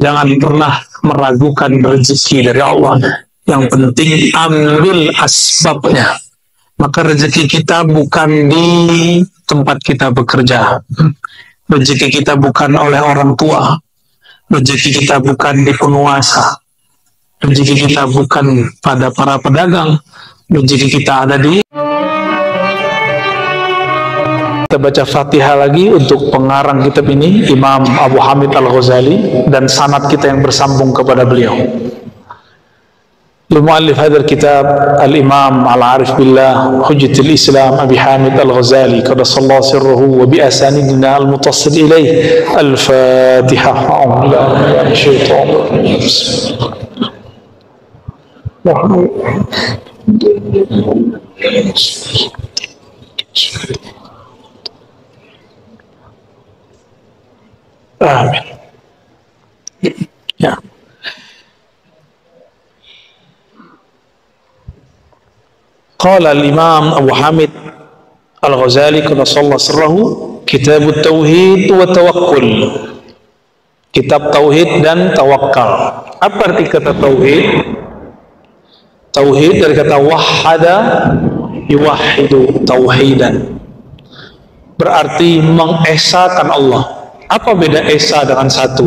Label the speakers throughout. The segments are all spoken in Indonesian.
Speaker 1: Jangan pernah meragukan rezeki dari Allah. Yang penting ambil asbabnya. Maka rezeki kita bukan di tempat kita bekerja. Rezeki kita bukan oleh orang tua. Rezeki kita bukan di penguasa. Rezeki kita bukan pada para pedagang. Rezeki kita ada di... Kita baca Fatihah lagi untuk pengarang kitab ini, Imam Abu Hamid Al-Ghazali, dan sanad kita yang bersambung kepada beliau. Mu'allif hadzal kitab Al-Imam Al-Arif Billah Hujjatul Islam Abi Hamid Al-Ghazali qaddasallahu sirruhu wa bi asanidina al-mutassil ilayh. Al-Fatihah. Amin. Ya. Qala al-Imam Abu Hamid Al-Ghazali qaddasallahu sirruhu, Kitab Tauhid wa Tawakkul. Kitab tauhid dan tawakal. Apa arti kata tauhid? Tauhid dari kata wahada yuwahidu tauhidan. Berarti mengesakan Allah. Apa beda esa dengan satu?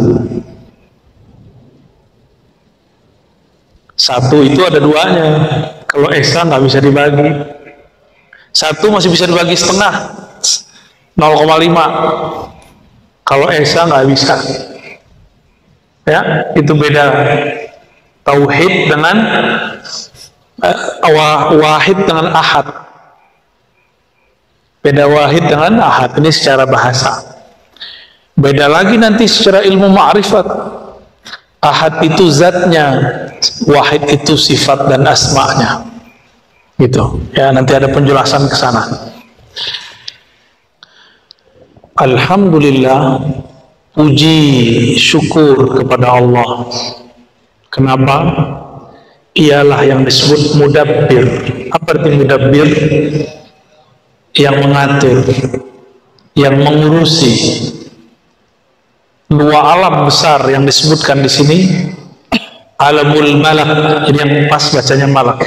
Speaker 1: Satu itu ada duanya. Kalau esa nggak bisa dibagi. Satu masih bisa dibagi setengah, 0,5. Kalau esa nggak bisa. Ya, itu beda tauhid dengan wahid dengan ahad. Beda wahid dengan ahad. Ini secara bahasa. Beda lagi nanti secara ilmu ma'rifat. Ahad itu zatnya, wahid itu sifat dan asma'nya. Gitu. Ya, nanti ada penjelasan ke sana. Alhamdulillah, puji syukur kepada Allah. Kenapa? Ialah yang disebut mudabbir. Apa arti mudabbir? Yang mengatur, yang mengurusi. Dua alam besar yang disebutkan di sini, alamul malak, ini yang pas bacanya malak,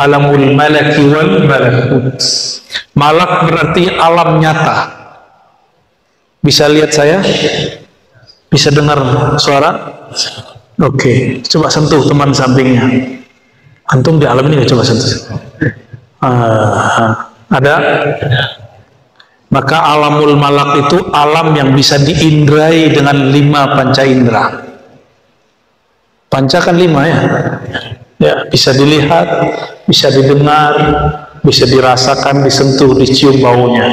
Speaker 1: alamul malaki wal malakut. Malak berarti alam nyata. Bisa lihat saya? Bisa dengar suara? Oke, coba sentuh teman sampingnya. Antum di alam ini nggak, coba sentuh. Ada? Maka alamul malak itu alam yang bisa diindrai dengan 5 panca indera. Panca kan 5 ya? Ya, bisa dilihat, bisa didengar, bisa dirasakan, disentuh, dicium baunya.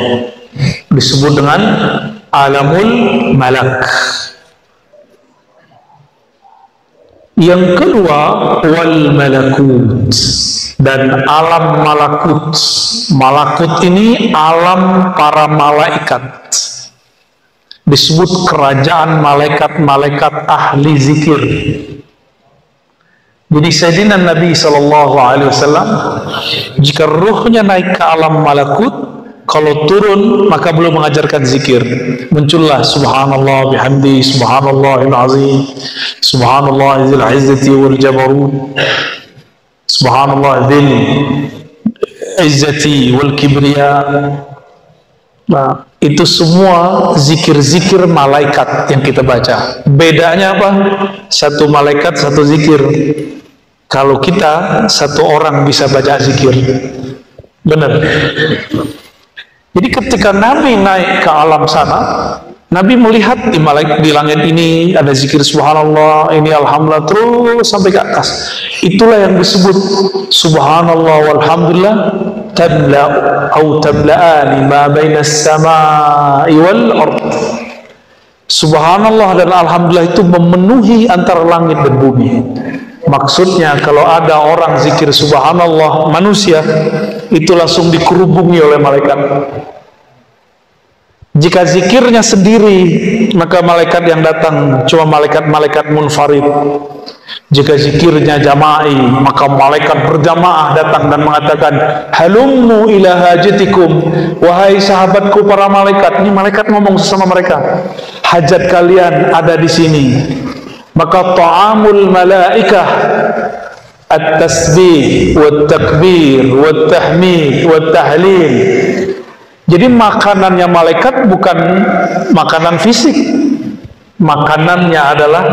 Speaker 1: Disebut dengan alamul malak. Yang kedua, wal malakut, dan alam malakut. Malakut ini alam para malaikat. Disebut kerajaan malaikat-malaikat ahli zikir. Jadi Sayyidina Nabi SAW, jika ruhnya naik ke alam malakut, kalau turun maka belum mengajarkan zikir. Muncullah subhanallah bihamdi, subhanallahil azim, subhanallah dzil izzati wal jabarut, subhanallah dzil izzati wal kibriya. Nah, itu semua zikir-zikir malaikat yang kita baca. Bedanya apa? Satu malaikat, satu zikir. Kalau kita, satu orang bisa baca zikir. Benar. Jadi ketika Nabi naik ke alam sana, Nabi melihat di langit ini ada zikir subhanallah, ini alhamdulillah, terus sampai ke atas. Itulah yang disebut subhanallah walhamdulillah tabla'ani ma baina as-sama'i wal ard. Subhanallah dan alhamdulillah itu memenuhi antara langit dan bumi. Maksudnya kalau ada orang zikir subhanallah manusia, itu langsung dikerubungi oleh malaikat. Jika zikirnya sendiri, maka malaikat yang datang cuma malaikat-malaikat munfarid. Jika zikirnya jama'i, maka malaikat berjamaah datang dan mengatakan, halummu ila hajatikum, wahai sahabatku para malaikat. Ini malaikat ngomong sesama mereka, hajat kalian ada di sini. Maka ta'amul malaikah at-tasbih wat-takbir wat-tahmid wat-tahlil. Jadi makanannya malaikat bukan makanan fisik, makanannya adalah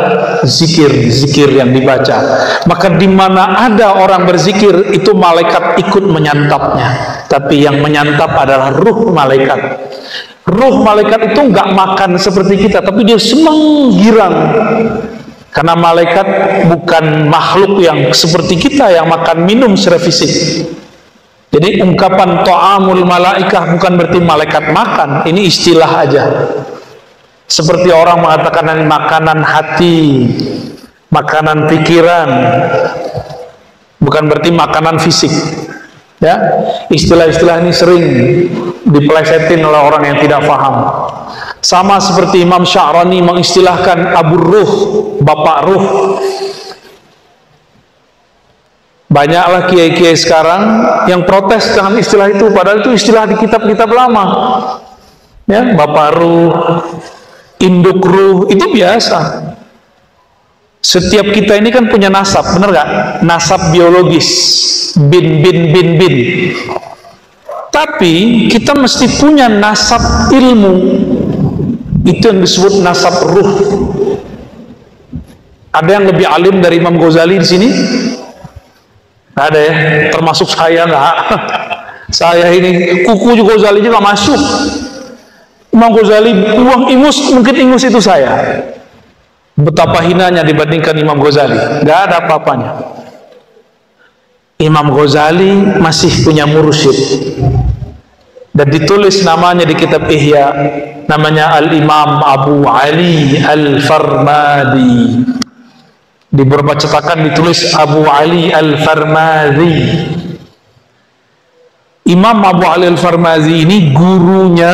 Speaker 1: zikir yang dibaca. Maka di mana ada orang berzikir, itu malaikat ikut menyantapnya. Tapi yang menyantap adalah ruh malaikat. Ruh malaikat itu nggak makan seperti kita, tapi dia senang girang. Karena malaikat bukan makhluk yang seperti kita yang makan minum secara fisik. Jadi ungkapan ta'amul malaikah bukan berarti malaikat makan, ini istilah aja. Seperti orang mengatakan ini makanan hati, makanan pikiran, bukan berarti makanan fisik. Ya, istilah-istilah ini sering dipelesetin oleh orang yang tidak paham. Sama seperti Imam Sya'rani mengistilahkan Abu Ruh, Bapak Ruh. Banyaklah kiai-kiai sekarang yang protes dengan istilah itu, padahal itu istilah di kitab-kitab lama. Ya, Bapak Ruh, induk ruh, itu biasa. Setiap kita ini kan punya nasab, benar gak? Nasab biologis, bin. Tapi kita mesti punya nasab ilmu, itu yang disebut nasab ruh. Ada yang lebih alim dari Imam Ghazali di sini? Nggak ada ya, termasuk saya nggak. Saya ini kuku juga Ghazali juga masuk. Imam Ghazali buang ingus, mungkin ingus itu saya. Betapa hinanya dibandingkan Imam Ghazali, nggak ada apa-apanya. Imam Ghazali masih punya mursyid, dan ditulis namanya di kitab Ihya, namanya Al-Imam Abu Ali Al-Farmadi. Di beberapa cetakan ditulis Abu Ali Al-Farmadi. Imam Abu Ali Al-Farmadi ini gurunya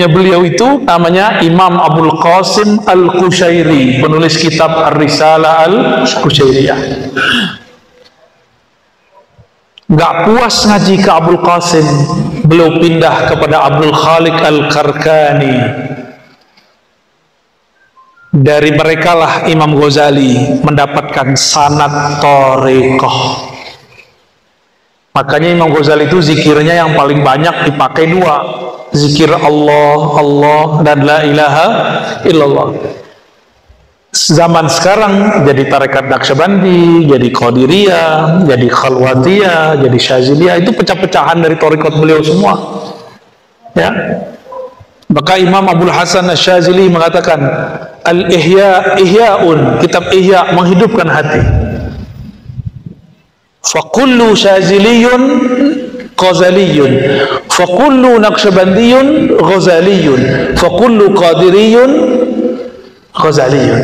Speaker 1: beliau itu namanya Imam Abul Qasim Al-Qushairi, penulis kitab Ar-Risalah Al-Qushairiyah. Gak puas ngaji ke Abul Qasim, beliau pindah kepada Abdul Khaliq Al-Karkani. Dari merekalah Imam Ghazali mendapatkan sanad thariqah. Makanya Imam Ghazali itu zikirnya yang paling banyak dipakai dua, zikir Allah dan la ilaha illallah. Zaman sekarang jadi tarekat Naqsyabandi, jadi Qadiriyah, jadi Khalwatiyah, jadi Syaziliyah, itu pecah-pecahan dari tarekat beliau semua. Ya. Maka Imam Abdul Hasan Asy-Syazili mengatakan Al-Ihya, Ihya'un, kitab Ihya menghidupkan hati. Fakullu Syaziliyun Ghazaliyun, fakullu Naqsyabandiyun Ghazaliyun, fakullu Qadiriyun Ghazaliyun.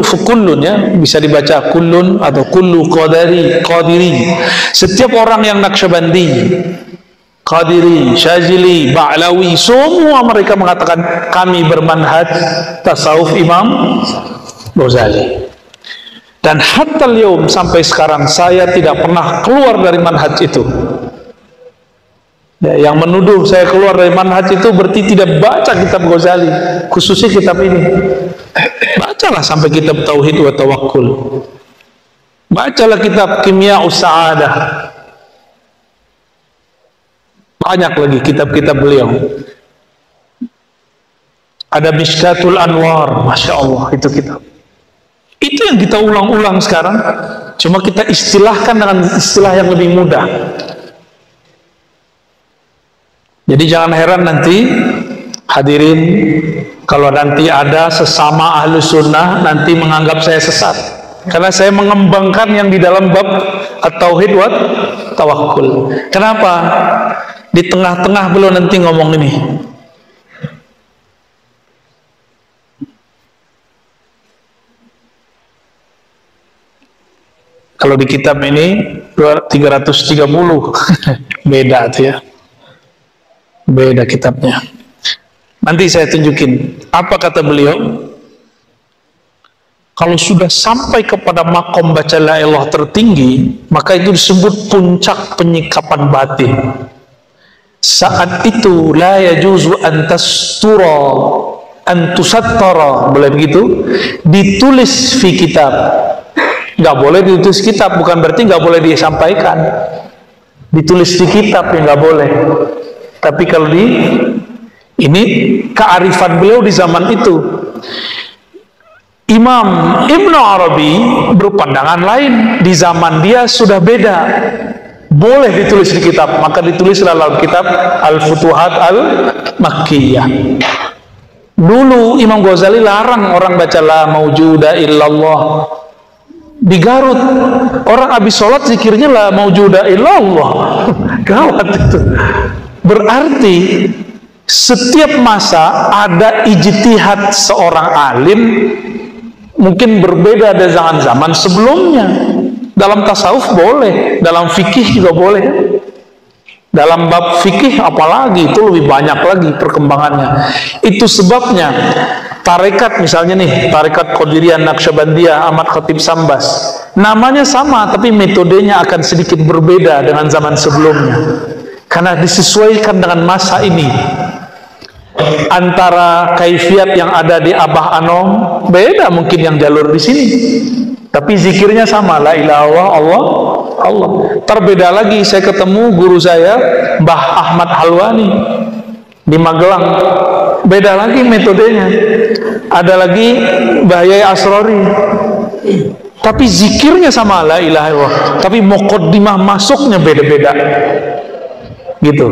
Speaker 1: Fakullun ya, bisa dibaca kullun atau kullu qadiri. Setiap orang yang Naqsyabandi, Qadiri, Syazili, Ba'lawi, semua mereka mengatakan kami bermanhaj tasawuf Imam Ghazali. Dan hatta al-yawm, sampai sekarang saya tidak pernah keluar dari manhaj itu. Ya, yang menuduh saya keluar dari manhaj itu berarti tidak baca kitab Ghazali, khususnya kitab ini. Bacalah sampai kitab Tauhid wa Tawakkul. Bacalah kitab Kimya'us Sa'adah. Banyak lagi kitab-kitab beliau. Ada Mishkatul Anwar, Masya Allah, itu kitab. Itu yang kita ulang-ulang sekarang, cuma kita istilahkan dengan istilah yang lebih mudah. Jadi jangan heran nanti hadirin, kalau nanti ada sesama ahlu sunnah nanti menganggap saya sesat, karena saya mengembangkan yang di dalam bab At-Tauhid wa Tawakkul. Kenapa? Di tengah-tengah beliau nanti ngomong ini, kalau di kitab ini 330 beda tuh ya, beda kitabnya. Nanti saya tunjukin apa kata beliau. Kalau sudah sampai kepada makom baca la ilah tertinggi, maka itu disebut puncak penyikapan batin. Saat itu la yajuzu an tastura antusattara, boleh begitu, ditulis fi kitab. Nggak boleh ditulis kitab, bukan berarti nggak boleh disampaikan. Ditulis di kitab ya nggak boleh. Tapi kalau ini kearifan beliau di zaman itu. Imam Ibnu Arabi berpandangan lain, di zaman dia sudah beda. Boleh ditulis di kitab, maka ditulislah dalam kitab Al-Futuhat Al-Makkiyah. Dulu Imam Ghazali larang orang baca la maujuda illallah. Di Garut orang habis sholat zikirnya la maujuda illallah. Gawat itu. Berarti setiap masa ada ijtihad seorang alim, mungkin berbeda dengan zaman sebelumnya. Dalam tasawuf boleh, dalam fikih juga boleh. Dalam bab fikih apalagi, itu lebih banyak lagi perkembangannya. Itu sebabnya tarekat, misalnya nih, tarekat Qadiriyah Naqsyabandiyah Ahmad Khatib Sambas, namanya sama tapi metodenya akan sedikit berbeda dengan zaman sebelumnya, karena disesuaikan dengan masa ini. Antara kaifiat yang ada di Abah Anom beda mungkin yang jalur di sini, tapi zikirnya sama, la ilaha illallah Allah Allah. Terbeda lagi, saya ketemu guru saya Mbah Ahmad Halwani di Magelang, beda lagi metodenya. Ada lagi Mbah Yai Asrori, tapi zikirnya sama, la ilaha illallah, tapi muqaddimah masuknya beda-beda gitu.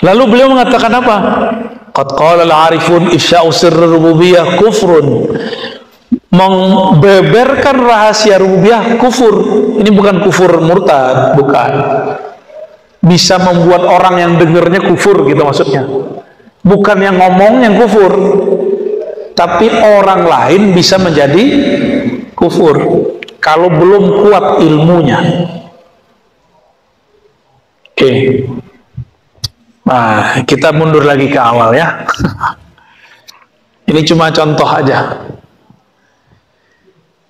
Speaker 1: Lalu beliau mengatakan apa? Qad qala al-arifun isya'u sirr rububiyah kufrun. Membeberkan rahasia rububiyah kufur. Ini bukan kufur murtad, bukan. Bisa membuat orang yang dengarnya kufur gitu maksudnya. Bukan yang ngomong yang kufur, tapi orang lain bisa menjadi kufur kalau belum kuat ilmunya. Oke. Nah, kita mundur lagi ke awal ya. Ini cuma contoh aja.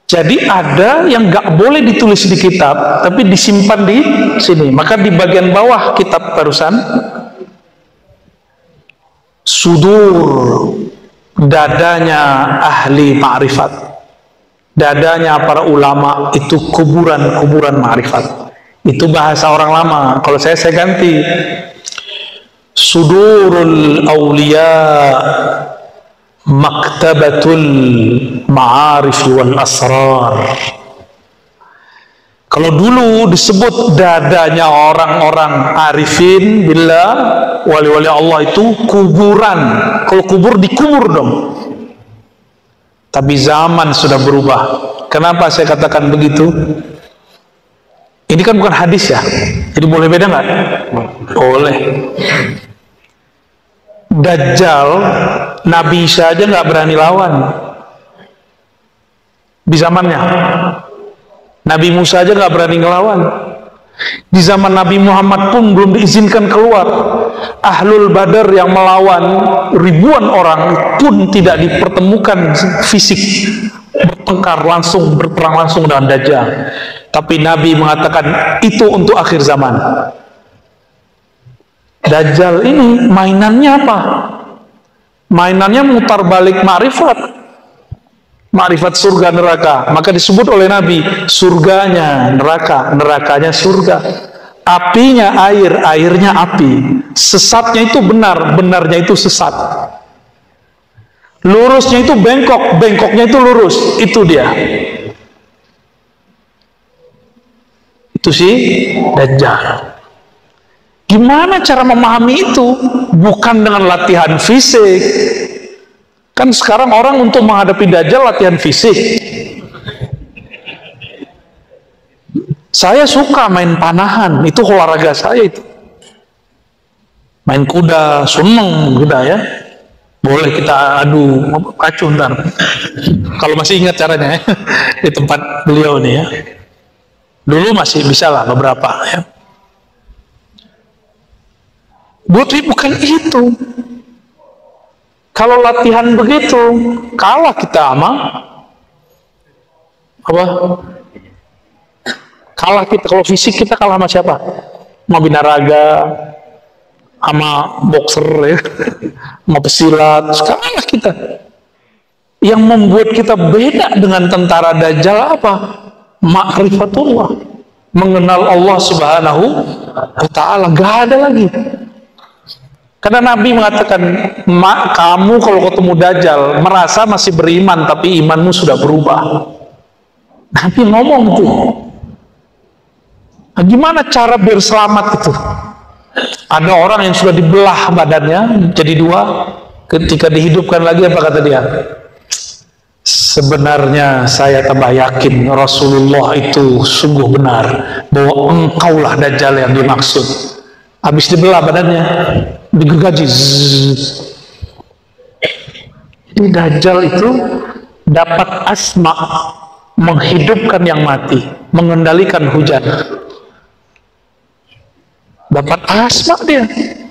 Speaker 1: Jadi ada yang nggak boleh ditulis di kitab, tapi disimpan di sini. Maka di bagian bawah kitab barusan, sudur, dadanya ahli ma'rifat, dadanya para ulama, itu kuburan-kuburan ma'rifat. Itu bahasa orang lama. Kalau saya ganti, sudurul awliya maktabatul ma'arif wal asrar. Kalau dulu disebut dadanya orang-orang arifin billah, wali-wali Allah, itu kuburan. Kalau kubur dikubur dong. Tapi zaman sudah berubah. Kenapa saya katakan begitu? Ini kan bukan hadis ya, jadi boleh beda nggak? Boleh. Dajjal, Nabi Isa aja nggak berani lawan di zamannya. Nabi Musa aja nggak berani ngelawan. Di zaman Nabi Muhammad pun belum diizinkan keluar. Ahlul Badar yang melawan ribuan orang pun tidak dipertemukan fisik, bertengkar langsung, berperang langsung dengan Dajjal. Tapi Nabi mengatakan itu untuk akhir zaman. Dajjal ini mainannya apa? Mainannya mutar balik ma'rifat, ma'rifat surga neraka. Maka disebut oleh Nabi, surganya neraka, nerakanya surga. Apinya air, airnya api. Sesatnya itu benar, benarnya itu sesat. Lurusnya itu bengkok, bengkoknya itu lurus. Itu dia. Itu si Dajjal. Gimana cara memahami itu? Bukan dengan latihan fisik. Kan sekarang orang untuk menghadapi Dajjal latihan fisik. Saya suka main panahan, itu olahraga saya itu. Main kuda, seneng kuda ya. Boleh kita adu pacu ntar. Kalau masih ingat caranya ya. Di tempat beliau nih ya. Dulu masih bisa lah beberapa ya. Bukan itu. Kalau latihan begitu, kalah kita sama apa? Kalah kita, kalau fisik kita kalah sama siapa? Sama binaraga, sama boxer ya, sama pesilat, kalah kita. Yang membuat kita beda dengan tentara Dajjal apa? Ma'rifatullah, mengenal Allah Subhanahu wa ta'ala. Gak ada lagi. Karena Nabi mengatakan, kamu kalau ketemu Dajjal merasa masih beriman, tapi imanmu sudah berubah. Nabi ngomong itu. Nah, gimana cara biar selamat itu? Ada orang yang sudah dibelah badannya jadi dua, ketika dihidupkan lagi apa kata dia? Sebenarnya saya tambah yakin Rasulullah itu sungguh benar bahwa engkaulah Dajjal yang dimaksud. Habis dibelah badannya, digergaji. Jadi Dajjal itu dapat asma, menghidupkan yang mati, mengendalikan hujan. Dapat asma dia.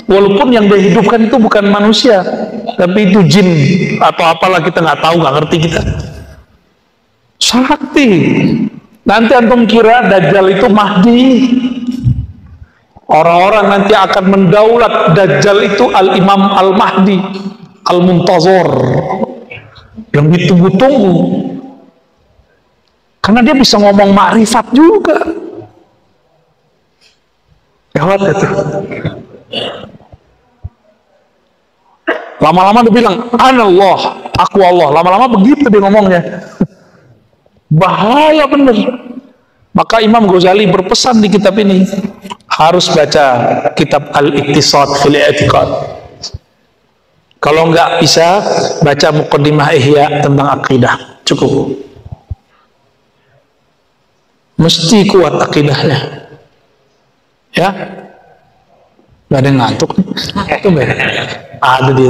Speaker 1: Walaupun yang dia hidupkan itu bukan manusia, tapi itu jin atau apalah, kita nggak tahu, nggak ngerti kita. Sakti. Nanti antum kira Dajjal itu Mahdi. Orang-orang nanti akan mendaulat. Dajjal itu Al-Imam Al-Mahdi Al-Muntazor, yang ditunggu-tunggu. Karena dia bisa ngomong makrifat juga. Gawat itu. Lama-lama dia bilang, Anallah, aku Allah. Lama-lama begitu dia ngomongnya. Bahaya bener. Maka Imam Ghazali berpesan di kitab ini, harus baca kitab Al-Iqtisad fil I'tiqad. Kalau nggak bisa, baca Muqaddimah Ihya tentang akidah. Cukup. Mesti kuat akidahnya. Ya? Gak ada yang ngantuk. Itu ada di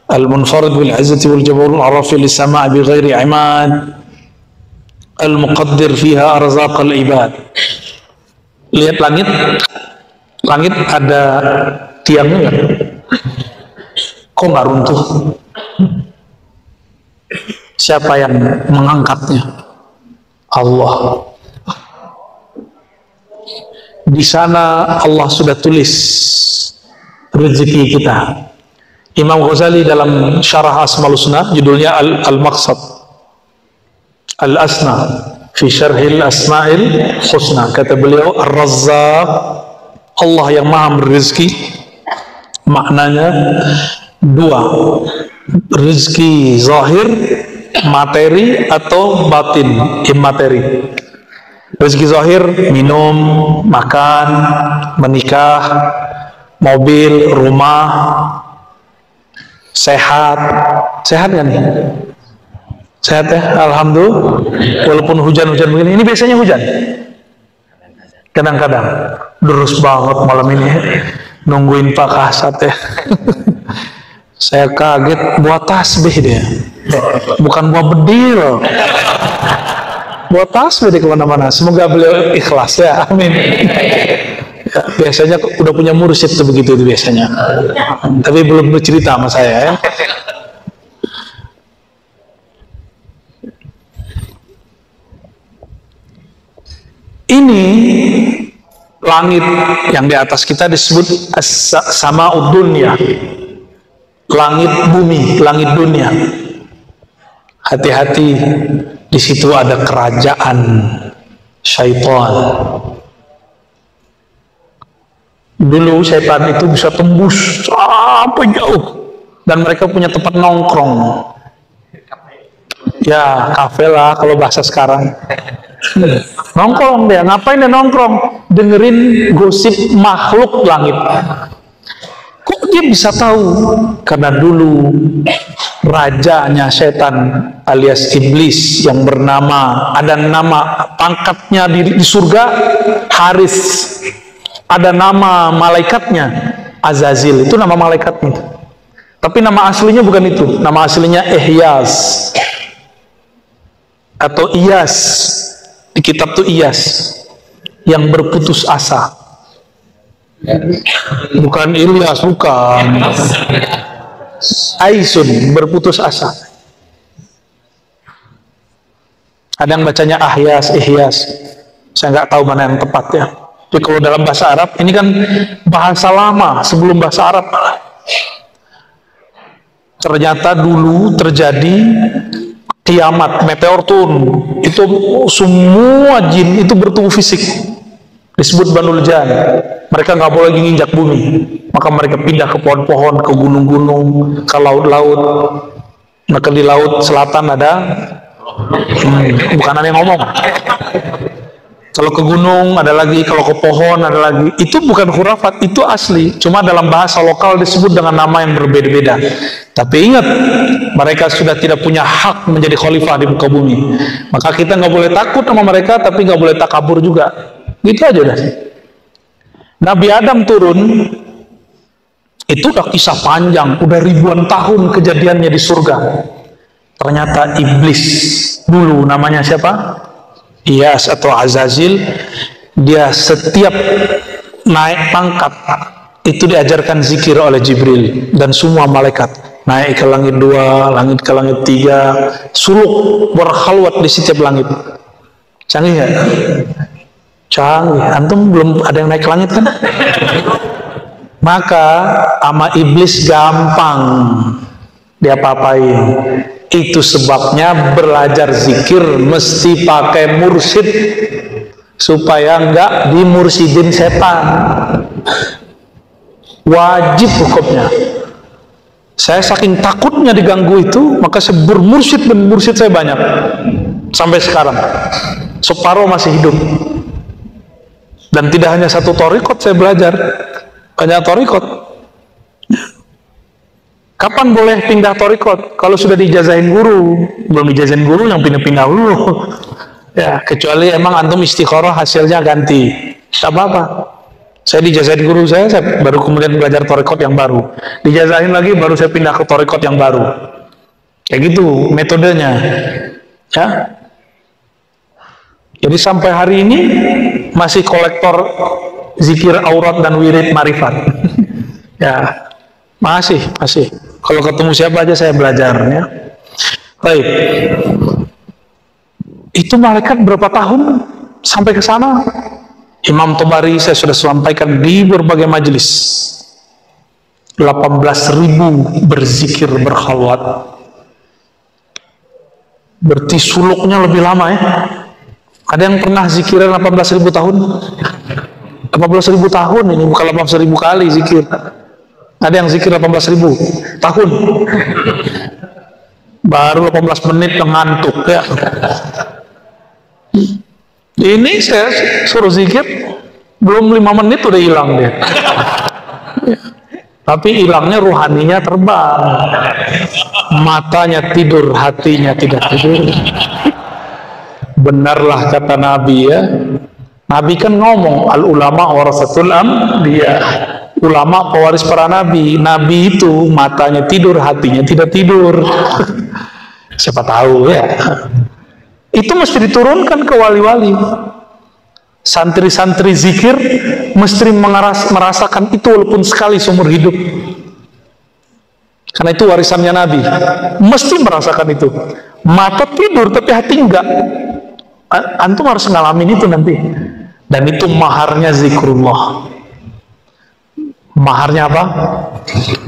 Speaker 1: Al-Munfarid bil Izzati wal Jabarut arafi li sama' bi ghairi imad. Al-Muqaddir fiha arzaq al-ibad. Lihat langit. Langit ada tiangnya nggak? Kok nggak runtuh? Siapa yang mengangkatnya? Allah. Di sana Allah sudah tulis rezeki kita. Imam Ghazali dalam Syarah Asmaul Husna, judulnya Al-Maqsad Al-Asna fi Syarhil Asma'il Husna, kata beliau, Ar-Razzaq, Allah yang maha berizki, maknanya dua, rezeki zahir materi atau batin immateri. Rezeki zahir, minum, makan, menikah, mobil, rumah, sehat. Sehat kan nih? Sehat ya, alhamdulillah. Walaupun hujan-hujan begini, ini biasanya hujan. Kadang-kadang terus banget malam ini ya. Nungguin Pak Kasat ya. Saya kaget, buat tasbih dia, bukan buat bedil. Buat tasbih dia kemana-mana. Semoga beliau ikhlas ya, amin. Ya, biasanya udah punya mursyid tuh begitu itu biasanya. Tapi belum bercerita sama saya ya. Ini langit yang di atas kita disebut as-sama'ud dunya. Langit bumi, langit dunia. Hati-hati, di situ ada kerajaan syaitan. Dulu syaitan itu bisa tembus sampai jauh, dan mereka punya tempat nongkrong. Ya, kafe lah kalau bahasa sekarang. Nongkrong dia, ngapain dia nongkrong? Dengerin gosip makhluk langit. Kok dia bisa tahu? Karena dulu rajanya setan alias iblis yang bernama, ada nama pangkatnya di surga, Haris. Ada nama malaikatnya, Azazil. Itu nama malaikatnya. Tapi nama aslinya bukan itu. Nama aslinya Ihyas atau Iyas. Di kitab tuh Iyas, yang berputus asa. Bukan Ilyas, bukan. Aisun, berputus asa. Ada yang bacanya Ahyas, Ihyas. Saya nggak tahu mana yang tepat ya. Tapi kalau dalam bahasa Arab, ini kan bahasa lama sebelum bahasa Arab. Ternyata dulu terjadi kiamat, meteor turun. Itu semua jin itu bertubuh fisik. Disebut Banul Jan. Mereka nggak boleh lagi nginjak bumi. Maka mereka pindah ke pohon-pohon, ke gunung-gunung, ke laut-laut. Maka di laut selatan ada bukan ada yang ngomong. Kalau ke gunung ada lagi, kalau ke pohon ada lagi. Itu bukan khurafat, itu asli. Cuma dalam bahasa lokal disebut dengan nama yang berbeda-beda. Tapi ingat, mereka sudah tidak punya hak menjadi khalifah di muka bumi. Maka kita nggak boleh takut sama mereka, tapi nggak boleh takabur juga. Gitu aja udah. Nabi Adam turun, itu udah kisah panjang, udah ribuan tahun kejadiannya di surga. Ternyata iblis dulu namanya siapa? Iyas atau Azazil, dia setiap naik pangkat itu diajarkan zikir oleh Jibril dan semua malaikat. Naik ke langit 2, langit ke langit 3, suluk berkhalwat di setiap langit. Canggih ya? Canggih. Antum belum ada yang naik ke langit kan? Maka sama iblis gampang diapa-apain. Itu sebabnya belajar zikir mesti pakai mursyid supaya enggak dimursidin setan. Wajib hukumnya. Saya saking takutnya diganggu itu, maka saya bermursyid, dan mursyid saya banyak sampai sekarang. Separuh masih hidup. Dan tidak hanya satu thariqat saya belajar, banyak thariqat. Kapan boleh pindah thariqat? Kalau sudah dijazahin guru. Belum dijazahin guru yang pindah-pindah dulu. Ya, kecuali emang antum istikharah hasilnya ganti. Tak apa-apa. Saya dijazahin guru saya baru kemudian belajar thariqat yang baru. Dijazahin lagi baru saya pindah ke thariqat yang baru. Kayak gitu metodenya. Ya. Jadi sampai hari ini masih kolektor zikir aurat dan wirid marifat. Ya. Masih. Kalau ketemu siapa aja saya belajarnya. Baik. Itu malaikat berapa tahun sampai ke sana? Imam Tabari saya sudah sampaikan di berbagai majelis. 18.000 berzikir berkhalwat. Berarti suluknya lebih lama ya. Ada yang pernah zikiran 18.000 tahun? 18.000 tahun ini bukan 18.000 kali zikir. Ada yang zikir 18.000 tahun. Baru 18 menit ngantuk ya. Ini saya suruh zikir belum 5 menit udah hilang dia. Tapi hilangnya ruhaninya terbang. Matanya tidur, hatinya tidak tidur. Benarlah kata Nabi ya. Nabi kan ngomong al ulama warasatul anbiya. Ulama pewaris para nabi. Nabi itu matanya tidur, hatinya tidak tidur. Siapa tahu ya. Itu mesti diturunkan ke wali-wali. Santri-santri zikir mesti merasakan itu walaupun sekali seumur hidup. Karena itu warisannya Nabi. Mesti merasakan itu. Mata tidur tapi hati enggak. Antum harus ngalamin itu nanti. Dan itu maharnya zikrullah. Maharnya apa?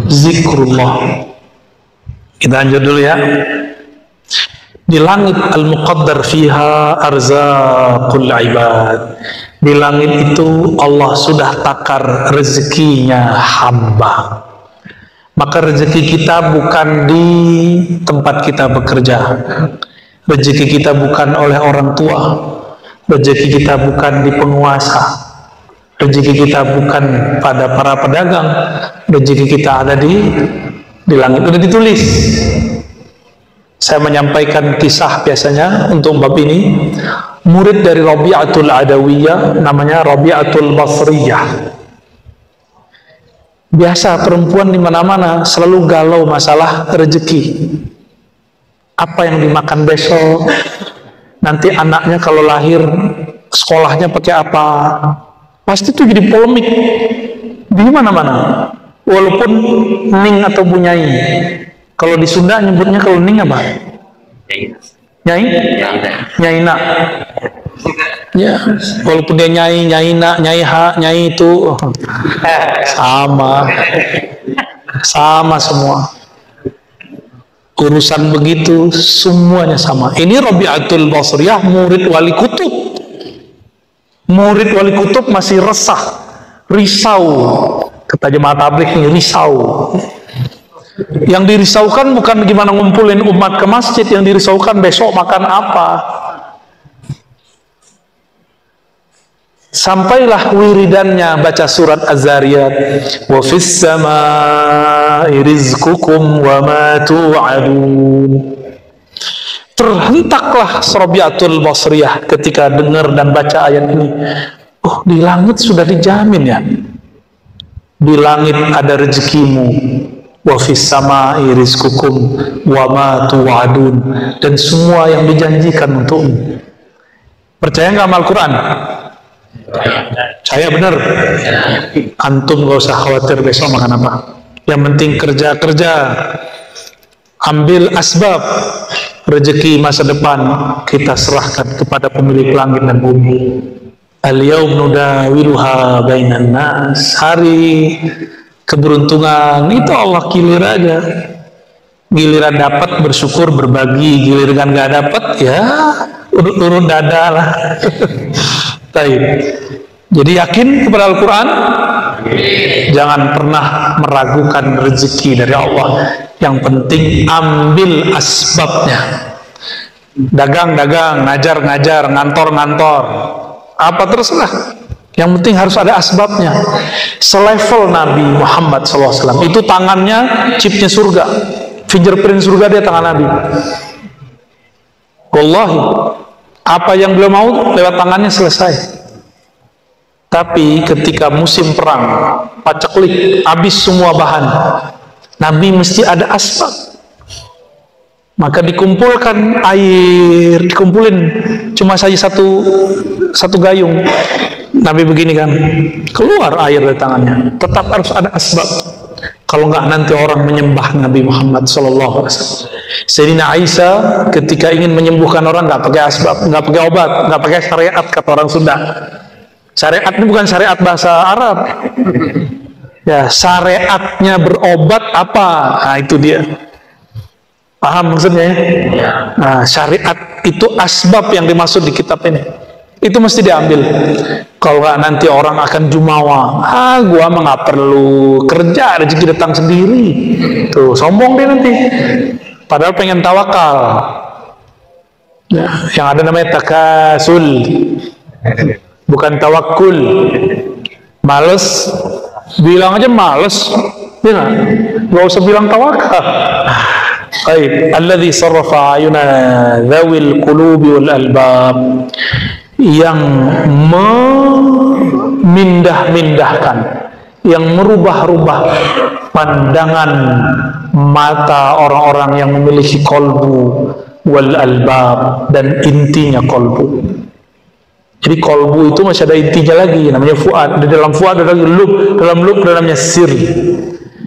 Speaker 1: Zikrullah. Kita lanjut dulu ya. Di langit al-muqaddar fiha arzaqul ibad. Di langit itu Allah sudah takar rezekinya hamba. Maka rezeki kita bukan di tempat kita bekerja. Rezeki kita bukan oleh orang tua. Rezeki kita bukan di penguasa. Rezeki kita bukan pada para pedagang. Rezeki kita ada di langit. Sudah ditulis. Saya menyampaikan kisah biasanya untuk bab ini. Murid dari Rabi'atul Adawiyah namanya Rabi'atul Basriyah. Biasa perempuan di mana-mana selalu galau masalah rezeki. Apa yang dimakan besok? Nanti anaknya kalau lahir sekolahnya pakai apa? Pasti itu jadi polemik di mana-mana. Walaupun ning atau bunyai. Kalau di Sunda nyebutnya kalau ning apa? Nyai? Nyaina. Ya, walaupun dia nyai itu sama semua. Urusan begitu semuanya sama. Ini Rabi'atul Basriyah, murid wali kutub. Murid wali kutub masih risau. Kata jemaah tabligh ini risau. Yang dirisaukan bukan gimana ngumpulin umat ke masjid, yang dirisaukan besok makan apa. Sampailah wiridannya baca surat Az-Zariyat, wa fis samaa'i rizqukum wa ma tu'adun. Terhentaklah Rabi'atul Basriyah ketika dengar dan baca ayat ini. Oh, di langit sudah dijamin ya. Di langit ada rezekimu. Wa fis samaa'i rizqukum wa ma tu'adun, dan semua yang dijanjikan untukmu. Percaya nggak sama Al-Quran? Saya benar. Antum gak usah khawatir besok makan apa. Yang penting kerja, ambil asbab. Rezeki masa depan kita serahkan kepada pemilik langit dan bumi. Al-yawm nudawiluha bainan nas. Hari keberuntungan itu Allah kilir aja. Giliran dapat bersyukur berbagi, giliran gak dapat ya urut-urut dada lah. Taib. Jadi yakin kepada Al-Quran, jangan pernah meragukan rezeki dari Allah. Yang penting ambil asbabnya. Dagang-dagang, ngajar-ngajar, ngantor-ngantor, apa terserah. Yang penting harus ada asbabnya. Selevel Nabi Muhammad SAW, itu tangannya chipnya surga, fingerprint surga dia tangan Nabi. Wallahi, apa yang beliau mau lewat tangannya selesai. Tapi ketika musim perang, paceklik, habis semua bahan, Nabi mesti ada asbab. Maka dikumpulkan air, dikumpulin cuma saja satu gayung. Nabi begini kan, keluar air dari tangannya. Tetap harus ada asbab. Kalau enggak nanti orang menyembah Nabi Muhammad SAW. Sayyidina Aisyah ketika ingin menyembuhkan orang nggak pakai asbab, nggak pakai obat, nggak pakai syariat, kata orang Sunda. Syariat ini bukan syariat bahasa Arab. Ya, syariatnya berobat apa? Nah, itu dia. Paham maksudnya ya? Nah, syariat itu asbab yang dimaksud di kitab ini. Itu mesti diambil. Kalau nggak nanti orang akan jumawa. Gua mah nggak perlu kerja, rezeki datang sendiri. Tuh, sombong dia nanti. Padahal pengen tawakal. Ya, yang ada namanya takasul, bukan tawakul. Males, bilang aja males. Ya, nggak usah bilang tawakal. Baik, alladzi sarrafa ayuna dzawil qulubi wal albab, yang memindah-mindahkan, yang merubah-rubah pandangan mata orang-orang yang memiliki kolbu wal albab, dan intinya kolbu. Jadi kolbu itu masih ada intinya lagi, namanya fuad. Di dalam fuad ada lagi lub, dalam lub dalamnya sir.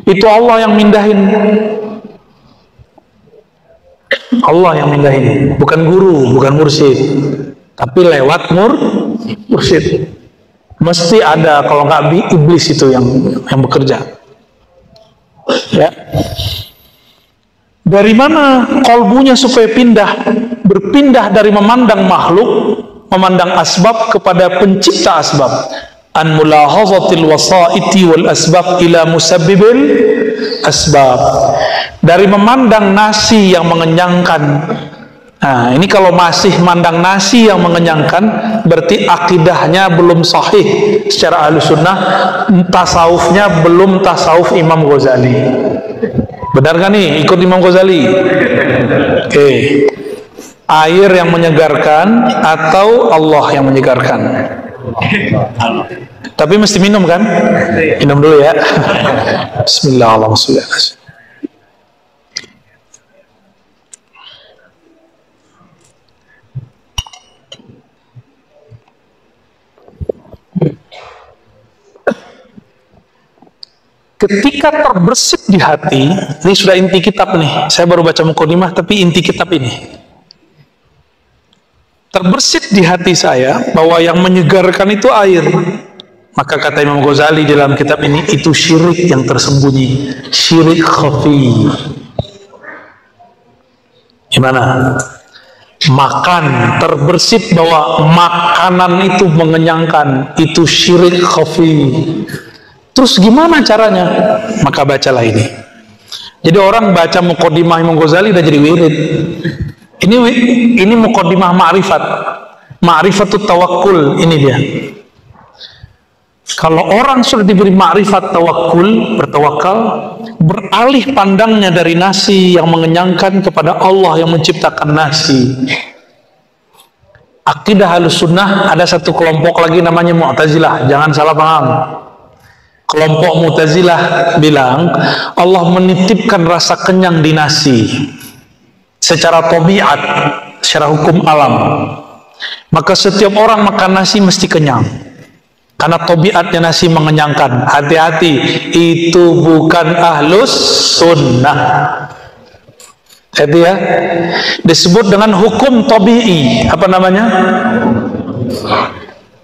Speaker 1: Itu Allah yang mindahin. Allah yang mindahin, bukan guru, bukan mursyid, tapi lewat mursyid. Mesti ada, kalau nggak iblis itu yang bekerja. Ya. Dari mana kolbunya supaya berpindah dari memandang makhluk, memandang asbab kepada pencipta asbab. An mulahazatil wasaiti wal asbab ila musabbibil asbab. Dari memandang nasi yang mengenyangkan. Nah, ini kalau masih mandang nasi yang mengenyangkan, berarti akidahnya belum sahih secara Ahlussunnah, tasawufnya belum tasawuf Imam Ghazali. Benar kan nih, ikut Imam Ghazali? Oke. Air yang menyegarkan atau Allah yang menyegarkan? Tapi mesti minum kan? Minum dulu ya. Bismillahirrahmanirrahim. Ketika terbersit di hati, ini sudah inti kitab nih. Saya baru baca mukadimah, tapi inti kitab ini. terbersit di hati saya bahwa yang menyegarkan itu air. Maka kata Imam Ghazali dalam kitab ini, itu syirik yang tersembunyi, syirik khafi. Gimana? Makan, terbersit bahwa makanan itu mengenyangkan, itu syirik khafi. Terus gimana caranya? Maka bacalah ini. Jadi orang baca muqaddimah Imam Ghazali udah jadi wirid. Ini muqaddimah ma'rifat, ma'rifatut tawakkul, ini dia. Kalau orang sudah diberi ma'rifat tawakul, bertawakal, beralih pandangnya dari nasi yang mengenyangkan kepada Allah yang menciptakan nasi. Akidah Ahlussunnah, ada satu kelompok lagi namanya Mu'tazilah, jangan salah paham. Kelompok Mu'tazilah bilang Allah menitipkan rasa kenyang di nasi secara tabiat, secara hukum alam. Maka setiap orang makan nasi mesti kenyang. Karena tabiatnya nasi mengenyangkan. Hati-hati, itu bukan Ahlus Sunnah. Jadi ya, disebut dengan hukum tabi'i. Apa namanya?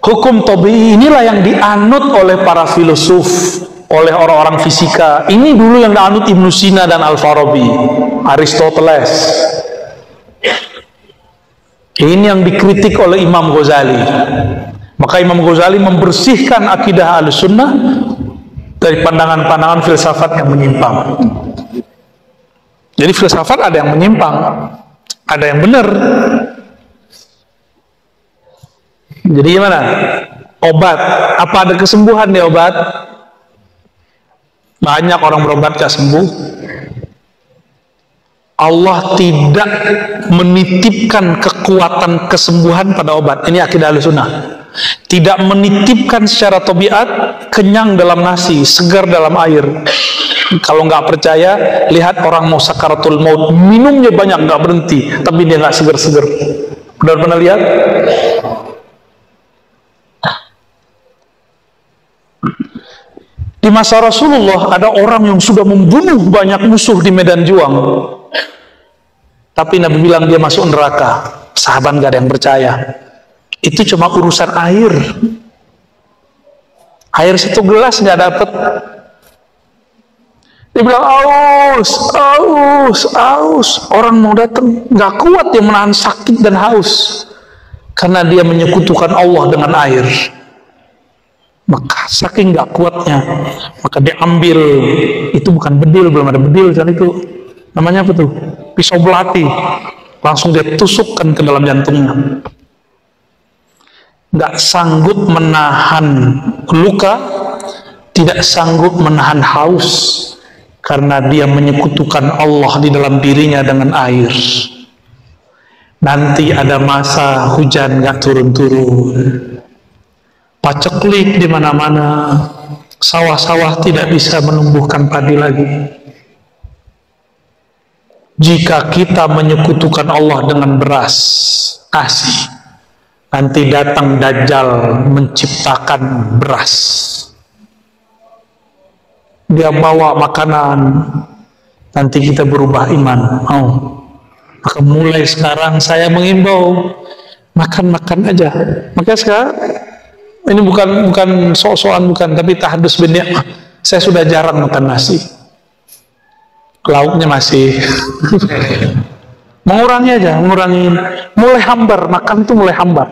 Speaker 1: Hukum tabi'i inilah yang dianut oleh para filosof, oleh orang-orang fisika. Ini dulu yang dianut Ibnu Sina dan Al-Farabi, Aristoteles. Ini yang dikritik oleh Imam Ghazali. Maka Imam Ghazali membersihkan akidah Ahlussunnah dari pandangan-pandangan filsafat yang menyimpang. Jadi filsafat ada yang menyimpang, ada yang benar. Jadi gimana? Obat, apa ada kesembuhan di obat? Banyak orang berobat gak sembuh. Allah tidak menitipkan kekuatan kesembuhan pada obat. Ini akidah Ahlussunnah. Tidak menitipkan secara tabiat kenyang dalam nasi, segar dalam air. Kalau nggak percaya, lihat orang mau sakaratul maut, minumnya banyak nggak berhenti, tapi dia nggak segar-segar. Udah pernah lihat? Di masa Rasulullah ada orang yang sudah membunuh banyak musuh di medan juang, tapi Nabi bilang dia masuk neraka. Sahabat nggak ada yang percaya. Itu cuma urusan air. Air satu gelas nggak dapet. Dia bilang aus, aus, aus. Orang mau datang nggak kuat dia menahan sakit dan haus karena dia menyekutukan Allah dengan air. Maka saking nggak kuatnya, maka dia ambil, itu bukan bedil, belum ada bedil saat itu. Namanya apa tuh? Pisau belati. Langsung dia tusukkan ke dalam jantungnya. Nggak sanggup menahan luka, tidak sanggup menahan haus, karena dia menyekutukan Allah di dalam dirinya dengan air. Nanti ada masa hujan nggak turun-turun, paceklik di mana-mana, sawah-sawah tidak bisa menumbuhkan padi lagi. Jika kita menyekutukan Allah dengan beras, nasi, nanti datang Dajjal menciptakan beras. Dia bawa makanan, nanti kita berubah iman. Maka mulai sekarang saya mengimbau, makan-makan aja. Maka sekarang, ini bukan sok-sokan, bukan, tapi tahadus bin ni'mah. Saya sudah jarang makan nasi. Lauknya masih. Mengurangi aja, ngurangin. Mulai hambar, makan itu mulai hambar.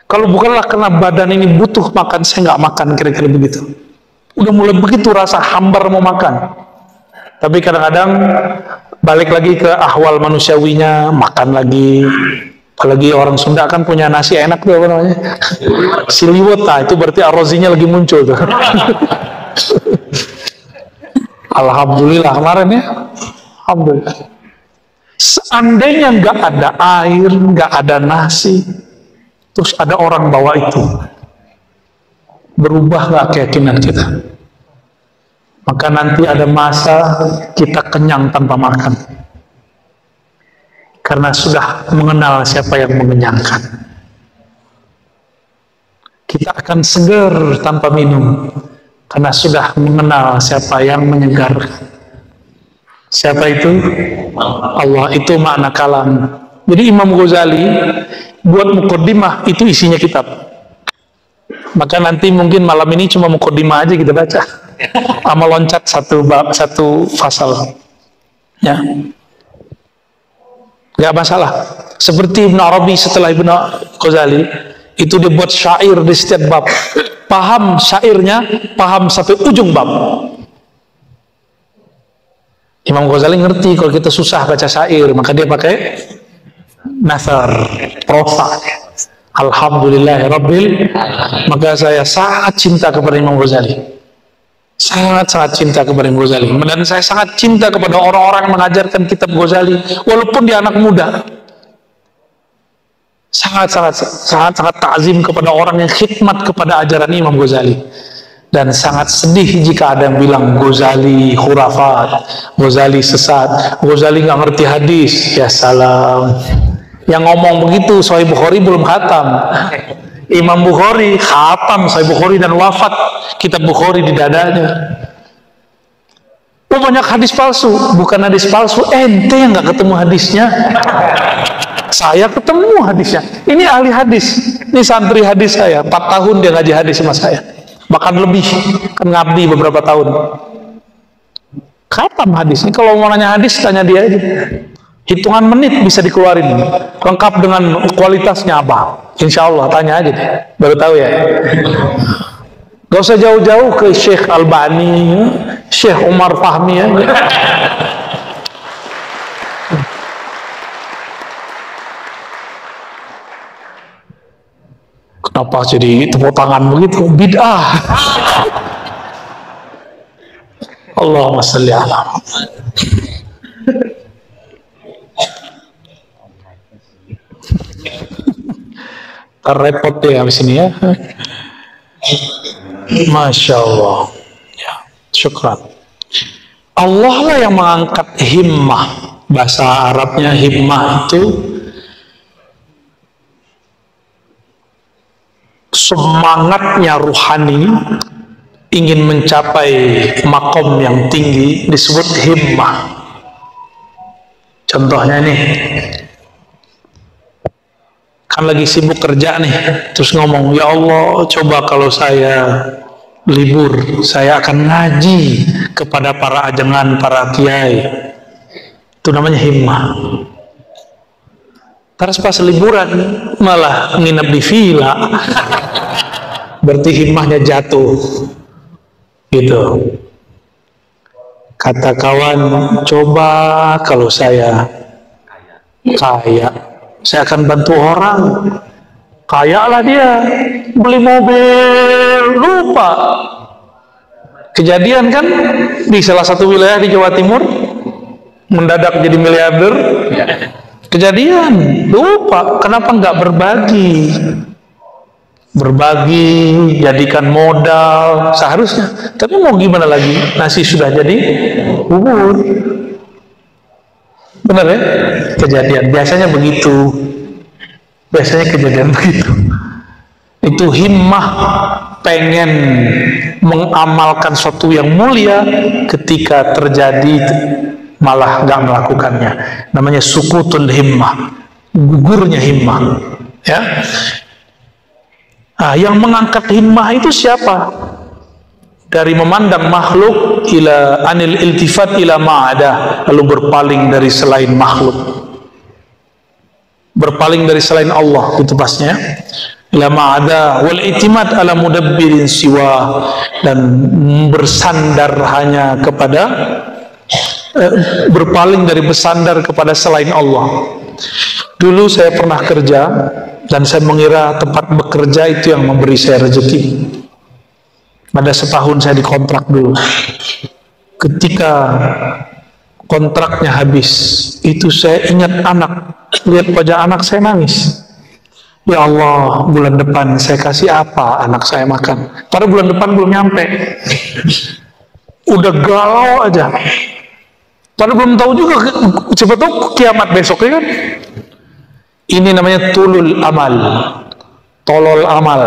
Speaker 1: Kalau bukanlah karena badan ini butuh makan, saya nggak makan, kira-kira begitu. Udah mulai begitu rasa hambar mau makan. Tapi kadang-kadang balik lagi ke ahwal manusiawinya, makan lagi. Apalagi orang Sunda kan punya nasi enak tuh, apa namanya? Siliwet, nah itu berarti arrozinya lagi muncul tuh. Alhamdulillah kemarin ya. Alhamdulillah. Seandainya nggak ada air, nggak ada nasi, terus ada orang bawa itu, berubah nggak keyakinan kita? Maka nanti ada masa kita kenyang tanpa makan, karena sudah mengenal siapa yang mengenyangkan. Kita akan segar tanpa minum, karena sudah mengenal siapa yang menyegarkan. Siapa itu? Allah. Itu makna kalam. Jadi Imam Ghazali buat mukaddimah itu isinya kitab. Maka nanti mungkin malam ini cuma mukaddimah aja kita baca. Sama loncat satu bab, satu fasal. Ya. Gak masalah. Seperti Ibn Arabi setelah Ibn Ghazali, itu dia buat syair di setiap bab. Paham syairnya, paham sampai ujung bab. Imam Ghazali ngerti kalau kita susah baca syair, maka dia pakai nasar, prosa. Alhamdulillahirabbil. Maka saya sangat cinta kepada Imam Ghazali. Sangat-sangat cinta kepada Imam Ghazali. Dan saya sangat cinta kepada orang-orang yang mengajarkan kitab Ghazali, walaupun dia anak muda. Sangat-sangat takzim kepada orang yang khidmat kepada ajaran Imam Ghazali. Dan sangat sedih jika ada yang bilang Ghazali khurafat, Ghazali sesat, Ghazali nggak ngerti hadis. Ya salam. Yang ngomong begitu Sahih Bukhari belum khatam. Imam Bukhari khatam Sahih Bukhari dan wafat kitab Bukhari di dadanya. Oh, banyak hadis palsu. Bukan hadis palsu, ente yang nggak ketemu hadisnya. Saya ketemu hadisnya. Ini ahli hadis. Ini santri hadis saya. 4 tahun dia ngaji hadis sama saya. Bahkan lebih, kan ngabdi beberapa tahun. Khatam hadis. Ini kalau mau nanya hadis, tanya dia aja. Hitungan menit bisa dikeluarin. Lengkap dengan kualitasnya apa. Insya Allah, tanya aja deh. Baru tahu ya. Gak usah jauh-jauh ke Syekh Albani, Syekh Umar Fahmi aja. Kenapa jadi tepuk tangan begitu? Bid'ah. Allahumma sholli ala Muhammad. Terrepot ya habis ini ya. Masya Allah. Ya, syukran. Allah lah yang mengangkat himmah. Bahasa Arabnya himmah itu semangatnya ruhani, ingin mencapai makom yang tinggi, disebut himmah. Contohnya nih, kan lagi sibuk kerja nih, terus ngomong, ya Allah, coba kalau saya libur, saya akan ngaji kepada para ajengan, para kiai. Itu namanya himmah. Terus pas liburan malah nginep di villa, berarti himmahnya jatuh. Gitu. Kata kawan, coba kalau saya kaya, saya akan bantu orang. Kaya lah dia, beli mobil, lupa. Kejadian kan di salah satu wilayah di Jawa Timur, mendadak jadi miliarder. Kejadian, lupa. Kenapa nggak berbagi? Berbagi, jadikan modal seharusnya. Tapi mau gimana lagi? Nasi sudah jadi bubur. Benar ya? Kejadian. Biasanya begitu. Biasanya kejadian begitu. Itu himmah, pengen mengamalkan sesuatu yang mulia, ketika terjadi malah nggak melakukannya. Namanya sukutul himmah, gugurnya himmah. Ya, nah, yang mengangkat himmah itu siapa? Dari memandang makhluk ila anil iltifat ila ma'ada, lalu berpaling dari selain makhluk, berpaling dari selain Allah, itu pasnya. Ila ma'ada wal itimat ala mudabbirin siwa, dan bersandar hanya kepada berpaling dari bersandar kepada selain Allah. Dulu saya pernah kerja dan saya mengira tempat bekerja itu yang memberi saya rezeki. Pada setahun saya dikontrak dulu. Ketika kontraknya habis, itu saya ingat anak. Lihat wajah anak, saya nangis. Ya Allah, bulan depan saya kasih apa anak saya makan? Padahal bulan depan belum nyampe. Udah galau aja. Padahal belum tahu juga, siapa tahu kiamat besok ya kan? Ini namanya tulul amal, tolol amal.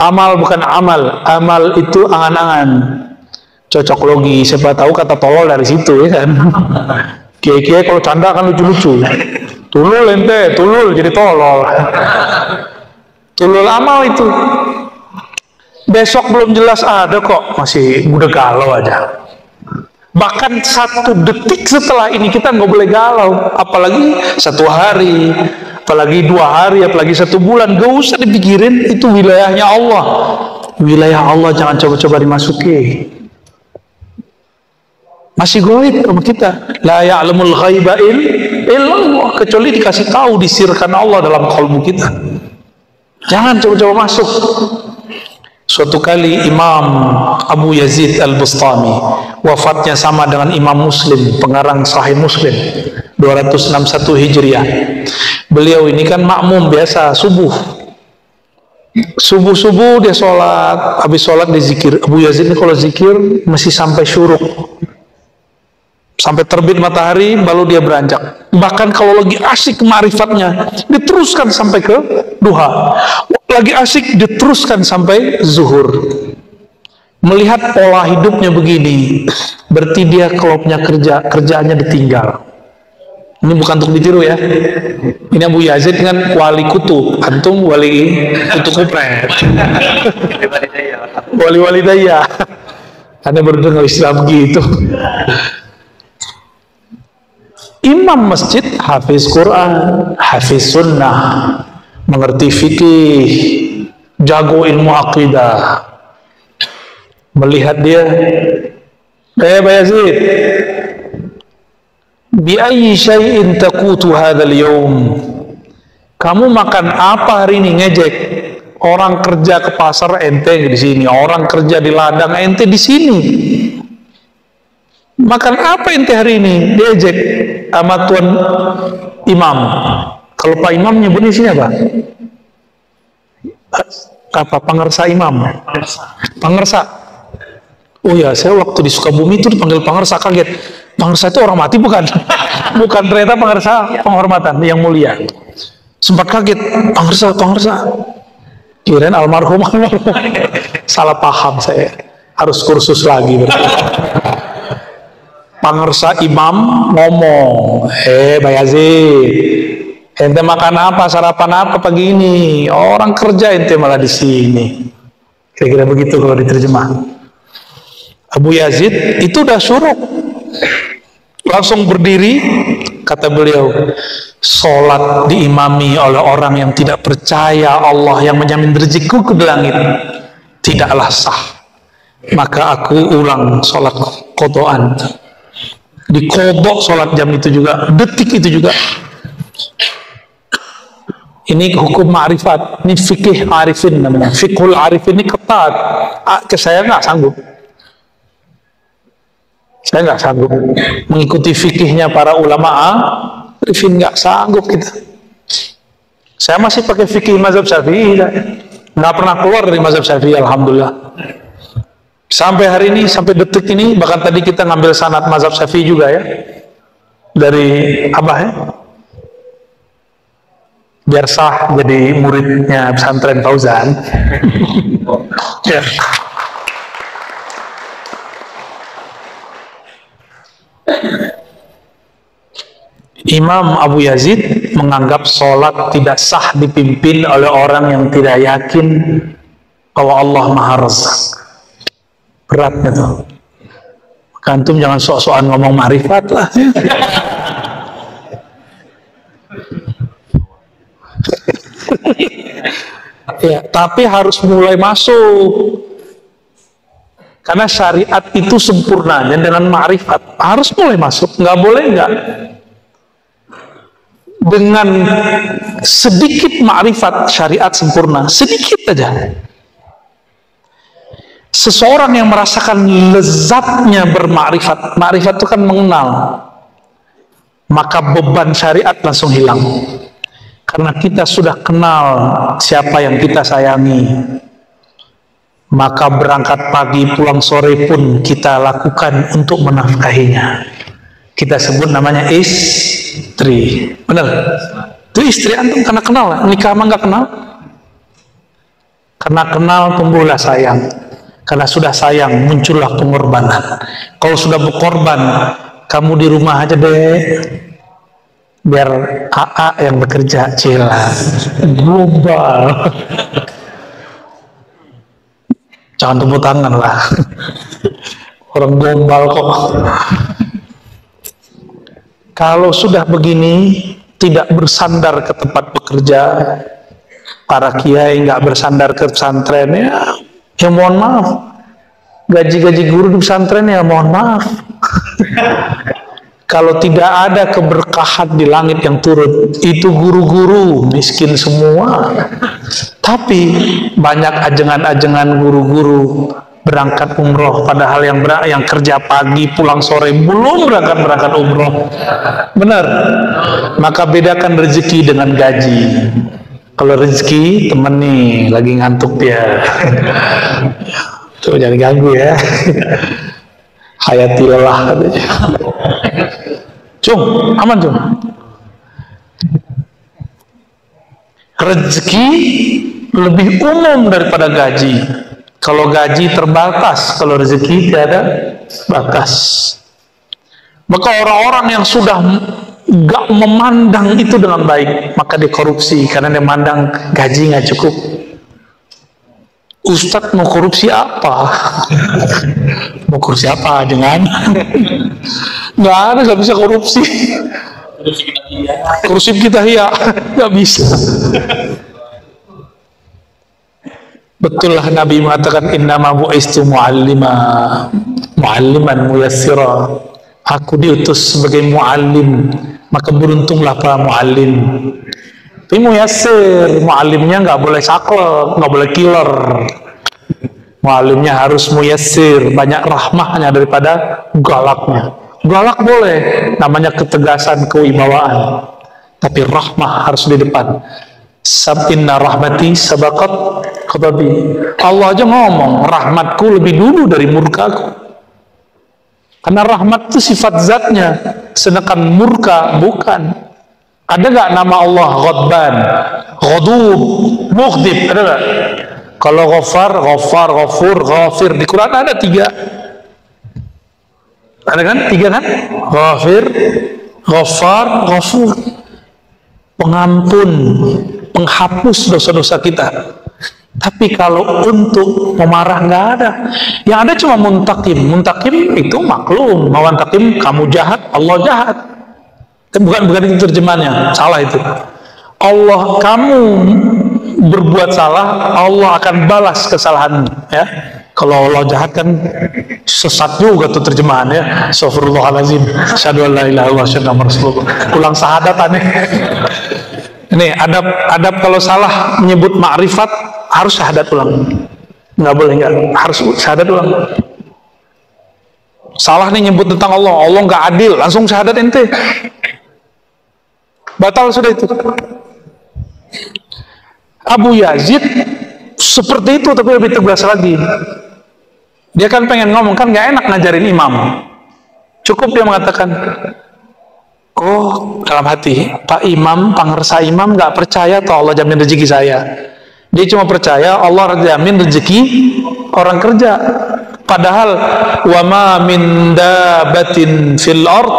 Speaker 1: Amal bukan amal, amal itu angan-angan, cocok logi. Siapa tahu kata tolol dari situ ya kan? Kiai-kiai kalau canda kan lucu-lucu. Tulul ente, tulul jadi tolol. Tulul amal itu. Besok belum jelas ada kok, masih udah galau aja. Bahkan 1 detik setelah ini kita nggak boleh galau, apalagi 1 hari, apalagi 2 hari, apalagi 1 bulan. Gak usah dipikirin, itu wilayahnya Allah. Wilayah Allah jangan coba-coba dimasuki. Masih goib sama kita. La ya'lamul ghaiba illallah, kecuali dikasih tahu, disirkan Allah dalam kalbu kita. Jangan coba-coba masuk. Suatu kali Imam Abu Yazid Al-Bustami, wafatnya sama dengan Imam Muslim, pengarang Sahih Muslim, 261 Hijriah. Beliau ini kan makmum biasa, subuh dia sholat, habis sholat dia zikir. Abu Yazid ini kalau zikir masih sampai syuruk, sampai terbit matahari baru dia beranjak. Bahkan kalau lagi asik ma'rifatnya, diteruskan sampai ke duha. Lagi asik diteruskan sampai zuhur. Melihat pola hidupnya begini, berarti dia kalau punya kerjaannya ditinggal. Ini bukan untuk ditiru ya. Ini Abu Yazid dengan wali kutub, antum wali kutub kupret. Wali daya. Anda baru dengar Islam gitu. Imam masjid, hafiz Quran, hafiz sunnah, mengerti fikih, jago ilmu akidah. Melihat dia, Pak Yazid, bi ayyi syai'in taqutu hadzal yawm? Kamu makan apa hari ini? Ngejek. Orang kerja ke pasar ente di sini, orang kerja di ladang ente di sini. Makan apa ente hari ini? Diejek sama tuan imam. Kalau Pak Imam nyebutnya sini apa? Apa? Pangersa imam? Pangersa. Oh ya, saya waktu di Sukabumi itu dipanggil pangersa, kaget. Pangersa itu orang mati bukan? Bukan, ternyata pangersa penghormatan yang mulia. Sempat kaget, pangersa. Kirain almarhum. Salah paham saya. Harus kursus lagi berarti. Pangersa imam ngomong, Pak Yazid, ente makan apa, sarapan apa pagi ini? Orang kerja ente malah di sini. Kira-kira begitu kalau diterjemah. Abu Yazid itu udah syuruk, langsung berdiri, kata beliau, sholat diimami oleh orang yang tidak percaya Allah yang menjamin rezekiku ke langit, tidaklah sah. Maka aku ulang sholat qodaan. Dikodok sholat jam itu juga, detik itu juga. Ini hukum ma'rifat, ini fikih arifin namanya. Fikhul arifin ini ketat. Saya nggak sanggup. Saya nggak sanggup mengikuti fikihnya para ulama arifin, nggak sanggup kita. Saya masih pakai fikih mazhab Syafi'i, nggak pernah keluar dari mazhab Syafi'i, alhamdulillah. Sampai hari ini, sampai detik ini, bahkan tadi kita ngambil sanad mazhab Syafi'i juga ya, dari Abah ya, biar sah jadi muridnya pesantren Fauzan. Ya. Imam Abu Yazid menganggap sholat tidak sah dipimpin oleh orang yang tidak yakin bahwa Allah Maha Razzaq. Beratnya tuh. Antum jangan sok-sokan ngomong ma'rifat lah. Ya, tapi harus mulai masuk. Karena syariat itu sempurnanya dengan ma'rifat. Harus mulai masuk, nggak boleh nggak. Dengan sedikit ma'rifat syariat sempurna, sedikit aja. Seseorang yang merasakan lezatnya bermakrifat, makrifat itu kan mengenal, maka beban syariat langsung hilang. Karena kita sudah kenal siapa yang kita sayangi, maka berangkat pagi pulang sore pun kita lakukan untuk menafkahinya. Kita sebut namanya istri. Benar? Itu istri antum karena kenal. Nikah mah nggak kenal. Karena kenal tumbuhlah sayang. Karena sudah sayang muncullah pengorbanan. Kalau sudah berkorban kamu di rumah aja deh, biar AA yang bekerja. Cila global. Jangan tepuk tangan lah, orang global kok. Kalau sudah begini, tidak bersandar ke tempat bekerja, para kiai nggak bersandar ke pesantren, ya mohon maaf, gaji-gaji guru di pesantren ya mohon maaf. Kalau tidak ada keberkahan di langit yang turun, itu guru-guru miskin semua. Tapi banyak ajengan-ajengan guru-guru berangkat umroh, padahal yang kerja pagi pulang sore belum berangkat umroh. Benar. Maka bedakan rezeki dengan gaji. Kalau rezeki temen nih lagi ngantuk dia, tuh jangan ganggu ya. Hayati lelah katanya. Cung, aman Cung. Rezeki lebih umum daripada gaji. Kalau gaji terbatas, kalau rezeki tidak ada batas. Maka orang-orang yang sudah gak memandang itu dengan baik, maka dia korupsi karena dia memandang gaji nggak cukup. Ustadz mau korupsi apa? Mau korupsi apa? Jangan. Nggak ada, nggak bisa korupsi. Korupsi kita ya, nggak bisa. Betul lah Nabi mengatakan innama bu'istu mu'alliman muyassira. Aku diutus sebagai mu'allim, maka beruntunglah para mu'allim. Tapi muyassir, mu'allimnya nggak boleh saklek, nggak boleh killer. Mu'allimnya harus muyassir, banyak rahmahnya daripada galaknya. Galak boleh, namanya ketegasan, kewibawaan. Tapi rahmah harus di depan. Inna rahmati sabaqat ghadabi. Allah aja ngomong, rahmatku lebih dulu dari murkaku. Karena rahmat itu sifat zatnya, sedangkan murka bukan. Ada nggak nama Allah Ghadban, Ghadub, Mughdib? Ada nggak? Kalau Ghafar, Ghafur, Ghafir di Quran ada 3. Ada kan? 3 kan? Ghafir, Ghafar, Ghafur. Pengampun, penghapus dosa-dosa kita. Tapi kalau untuk memarah nggak ada. Yang ada cuma muntakim. Muntakim itu maklum. Mawantakim kamu jahat, Allah jahat. Bukan itu terjemahannya, salah itu. Allah, kamu berbuat salah, Allah akan balas kesalahanmu. Ya, kalau Allah jahat kan sesat juga tuh terjemahannya. Astagfirullahaladzim. Asyhadu an la ilaha illallah asyhadu anna rasulullah. Ulang syahadat aneh. Ini adab kalau salah menyebut ma'rifat harus syahadat ulang. Nggak boleh nggak, harus syahadat ulang. Salah nih nyebut tentang Allah, Allah nggak adil, langsung syahadat ente. Batal sudah itu. Abu Yazid seperti itu, tapi lebih tegas lagi. Dia kan pengen ngomong, kan nggak enak ngajarin imam. Cukup dia mengatakan, oh dalam hati, Pak Imam, pangersa imam nggak percaya toh Allah jamin rezeki saya. Dia cuma percaya Allah jamin rezeki orang kerja. Padahal wa ma min dabatin fil ard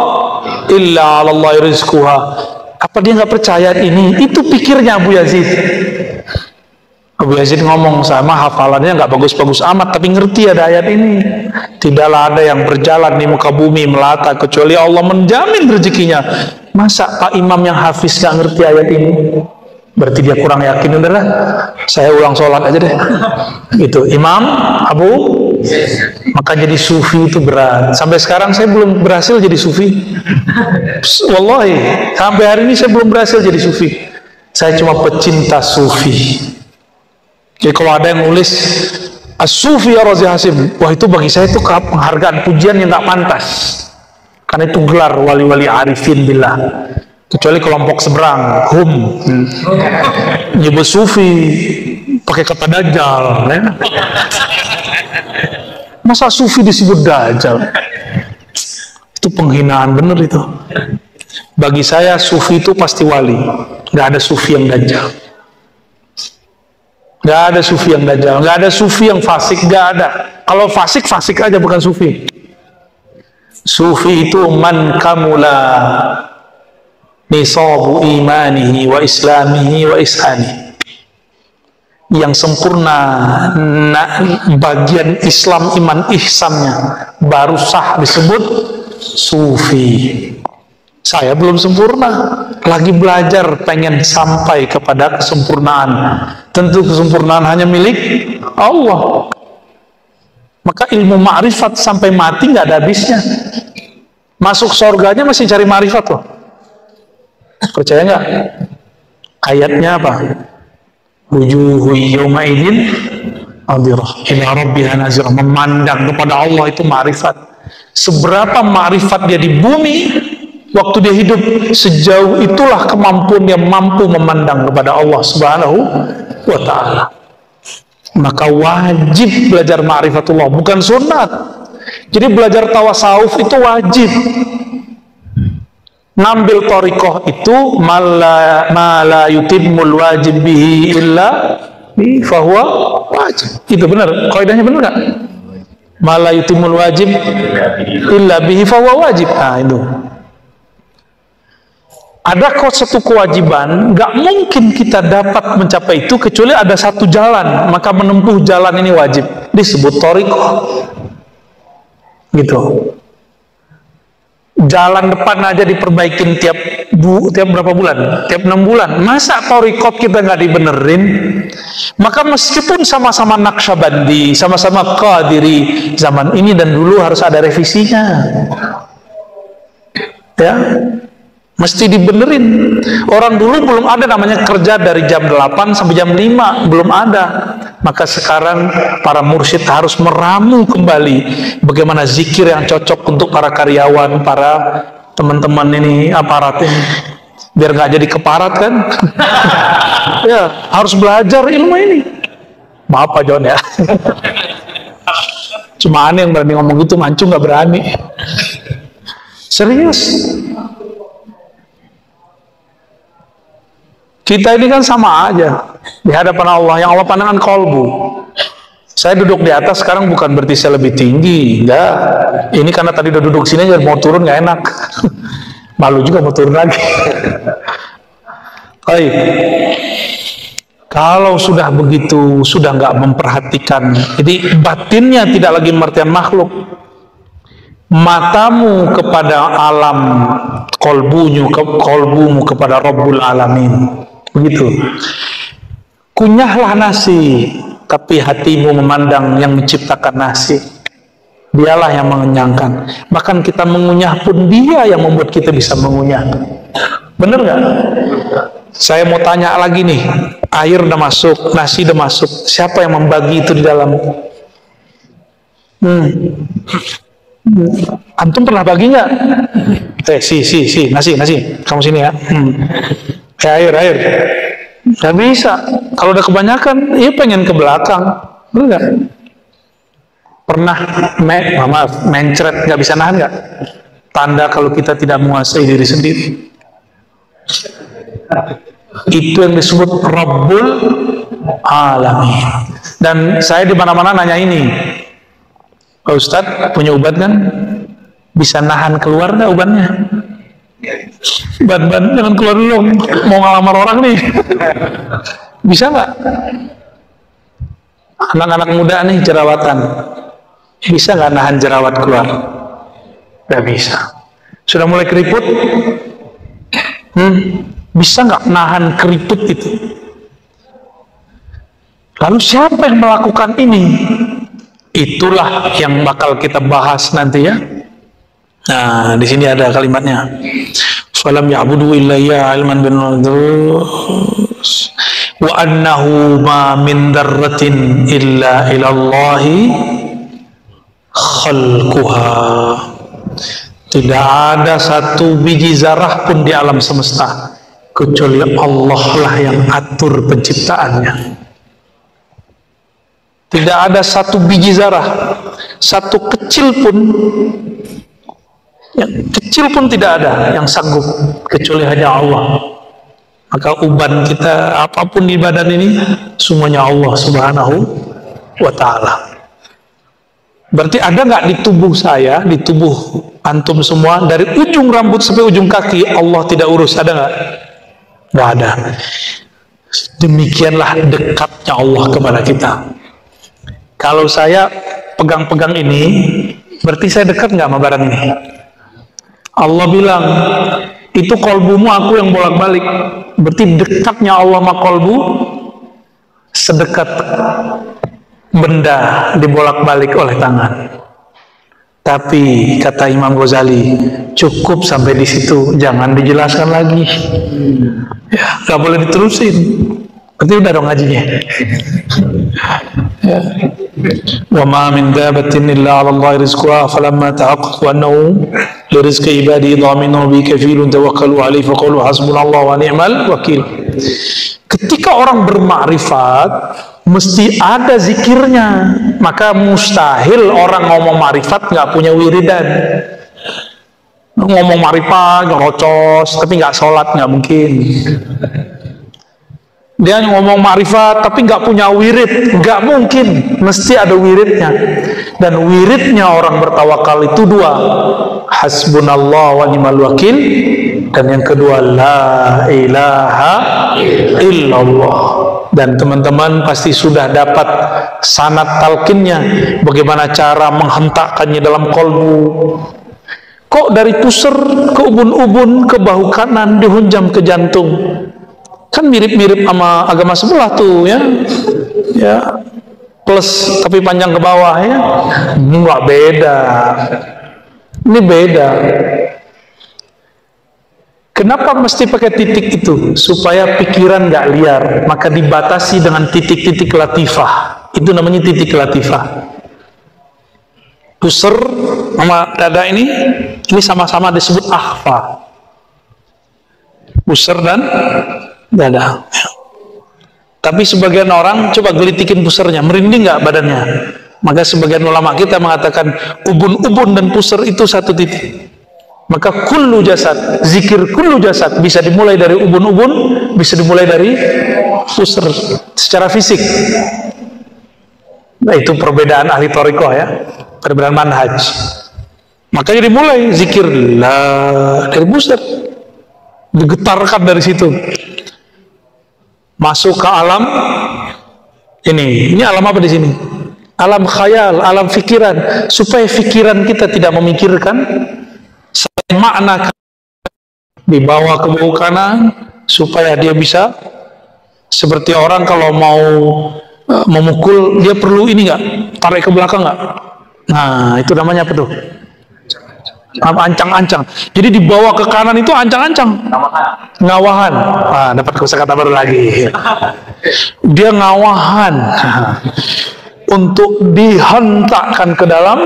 Speaker 1: illa 'ala Allah rizquha. Apa dia nggak percaya ini? Itu pikirnya Abu Yazid. Abu Yazid ngomong, sama hafalannya nggak bagus-bagus amat, tapi ngerti ada ayat ini. Tidaklah ada yang berjalan di muka bumi melata kecuali Allah menjamin rezekinya. Masa Pak Imam yang hafiz nggak ngerti ayat ini? Berarti dia kurang yakin. Udahlah, saya ulang sholat aja deh. Gitu. Imam Abu, maka jadi sufi itu berat. Sampai sekarang saya belum berhasil jadi sufi. Wallahi, sampai hari ini saya belum berhasil jadi sufi. Saya cuma pecinta sufi. Jadi kalau ada yang nulis As-Sufi ya Razi Hasim, wah itu bagi saya itu penghargaan, pujian yang nggak pantas. Karena itu gelar wali-wali arifin billah. Kecuali kelompok seberang, nyebut sufi pakai kata dajjal, ya. Masa sufi disebut dajjal? Itu penghinaan bener itu. Bagi saya sufi itu pasti wali, nggak ada sufi yang dajjal. Nggak ada sufi yang dajjal, nggak ada sufi yang fasik, nggak ada. Kalau fasik, fasik aja bukan sufi. Sufi itu man kamula nisabu imanihi wa islamihi wa ishani, yang sempurna bagian Islam, iman, ihsannya, baru sah disebut sufi. Saya belum sempurna, lagi belajar, pengen sampai kepada kesempurnaan. Tentu kesempurnaan hanya milik Allah. Maka ilmu ma'rifat sampai mati nggak ada habisnya. Masuk surganya masih cari ma'rifat loh. Percaya nggak? Ayatnya apa? Wujuhu yawma idzin nadirah ila rabbiha nazirah. Memandang kepada Allah itu ma'rifat. Seberapa ma'rifat dia di bumi waktu dia hidup, sejauh itulah kemampuan dia mampu memandang kepada Allah Subhanahu wa ta'ala. Maka wajib belajar ma'rifatullah, bukan sunat. Jadi belajar tawasawuf itu wajib. Ngambil thariqah itu mala yutimmul wajib bihi illa bi fahuwa wajib. Itu benar, kaidahnya benar enggak? Mala yutimmul wajib illa bihi fahuwa wajib. Nah, itu. Ada satu kewajiban, nggak mungkin kita dapat mencapai itu kecuali ada satu jalan, maka menempuh jalan ini wajib, disebut thariqah. Gitu. Jalan depan aja diperbaikin tiap berapa bulan? Tiap 6 bulan. Masa thariqah kita nggak dibenerin? Maka meskipun sama-sama Naqsyabandi, sama-sama Qadiri, zaman ini dan dulu harus ada revisinya. Ya. Mesti dibenerin. Orang dulu belum ada namanya kerja dari jam 8 sampai jam 5, belum ada. Maka sekarang para mursyid harus meramu kembali bagaimana zikir yang cocok untuk para karyawan, para teman-teman ini, aparat ini, biar nggak jadi keparat kan. Ya, harus belajar ilmu ini. Maaf Pak John ya. Cuma aneh yang berani ngomong gitu, Mancu nggak berani. Serius. Kita ini kan sama aja di hadapan Allah. Yang Allah pandangkan kolbu. Saya duduk di atas sekarang bukan berarti saya lebih tinggi. Enggak. Ini karena tadi udah duduk sini aja, mau turun nggak enak. Malu juga mau turun lagi. Baik. Kalau sudah begitu, sudah nggak memperhatikan. Jadi batinnya tidak lagi pengertian makhluk. Matamu kepada alam, kolbumu kepada Rabbul Alamin. Begitu. Kunyahlah nasi, tapi hatimu memandang yang menciptakan nasi. Dialah yang mengenyangkan. Bahkan kita mengunyah pun dia yang membuat kita bisa mengunyah. Bener nggak? Saya mau tanya lagi nih. Air udah masuk, nasi udah masuk. Siapa yang membagi itu di dalam? Antum pernah bagi nggak? Nasi. Kamu sini ya. Air. Gak bisa. Kalau udah kebanyakan, ya pengen ke belakang. Bener nggak? Pernah mencret, nggak bisa nahan nggak? Tanda kalau kita tidak menguasai diri sendiri. Itu yang disebut Rabbul Alamin. Dan saya di mana-mana nanya ini. Pak Ustadz punya obat kan? Bisa nahan keluar nggak obatnya? Ban jangan keluar dulu, mau ngelamar orang nih. Bisa nggak? Anak-anak muda nih jerawatan, bisa nggak nahan jerawat keluar? Nggak bisa. Sudah mulai keriput, bisa nggak nahan keriput itu? Lalu siapa yang melakukan ini? Itulah yang bakal kita bahas nanti ya. Nah, di sini ada kalimatnya. Falam ya'budu illa ya ilman bin nudus wa annahu ma min darratin illa ilallahi khalquha. Tidak ada satu biji zarah pun di alam semesta kecuali Allah lah yang atur penciptaannya. Tidak ada satu biji zarah, satu kecil pun, yang kecil pun tidak ada yang sanggup kecuali hanya Allah. Maka uban kita apapun di badan ini semuanya Allah Subhanahu wa ta'ala. Berarti ada nggak di tubuh saya, di tubuh antum semua, dari ujung rambut sampai ujung kaki Allah tidak urus? Ada nggak? Nggak ada. Demikianlah dekatnya Allah kepada kita. Kalau saya pegang-pegang ini, berarti saya dekat nggak sama barang ini? Allah bilang, itu kolbumu aku yang bolak-balik. Berarti dekatnya Allah sama kolbu sedekat benda dibolak-balik oleh tangan. Tapi kata Imam Ghazali, cukup sampai di situ, jangan dijelaskan lagi. Ya, nggak boleh diterusin. Berarti udah dong ngajinya. Ya. Wa ma min dabatin illa 'ala Allah rizquha falamma tahaqqaqu annahu li rizqi ibadi dhaminun bi kafilun tawakkalu 'alaihi fa qulu hasbunallahu wa ni'mal wakil. Ketika orang bermakrifat mesti ada zikirnya, maka mustahil orang ngomong makrifat nggak punya wiridan. Ngomong makrifat ngerocos tapi nggak sholat, nggak mungkin. Dia ngomong makrifat tapi nggak punya wirid, nggak mungkin, mesti ada wiridnya. Dan wiridnya orang bertawakal itu dua, hasbunallah wa ni'mal wakil, dan yang kedua la ilaha illallah. Dan teman-teman pasti sudah dapat sanad talqinnya, bagaimana cara menghentakkannya dalam kolbu. Kok dari pusar ke ubun-ubun ke bahu kanan dihunjam ke jantung? Kan mirip-mirip sama agama sebelah tuh ya. Ya, plus tapi panjang ke bawah ya. Enggak, beda. Ini beda. Kenapa mesti pakai titik itu? Supaya pikiran nggak liar, maka dibatasi dengan titik-titik latifah. Itu namanya titik latifah. Pusar sama dada ini sama-sama disebut akhfa. Pusar dan dada. Tapi sebagian orang coba gelitikin pusarnya, merinding nggak badannya? Maka sebagian ulama kita mengatakan ubun-ubun dan pusar itu satu titik. Maka kullu jasad, zikir kullu jasad bisa dimulai dari ubun-ubun, bisa dimulai dari pusar secara fisik. Nah, itu perbedaan ahli thariqah ya, perbedaan manhaj. Makanya dimulai zikir lah dari pusar, digetarkan dari situ, masuk ke alam ini alam apa di sini? Alam khayal, alam fikiran, supaya fikiran kita tidak memikirkan makna, dibawa ke bawah kanan supaya dia bisa seperti orang kalau mau memukul, dia perlu ini nggak, tarik ke belakang nggak? Nah, itu namanya apa tuh? Ancang-ancang. Jadi dibawa ke kanan itu ancang-ancang, ngawahan. Ah, dapat kosakata baru lagi. Dia ngawahan untuk dihentakkan ke dalam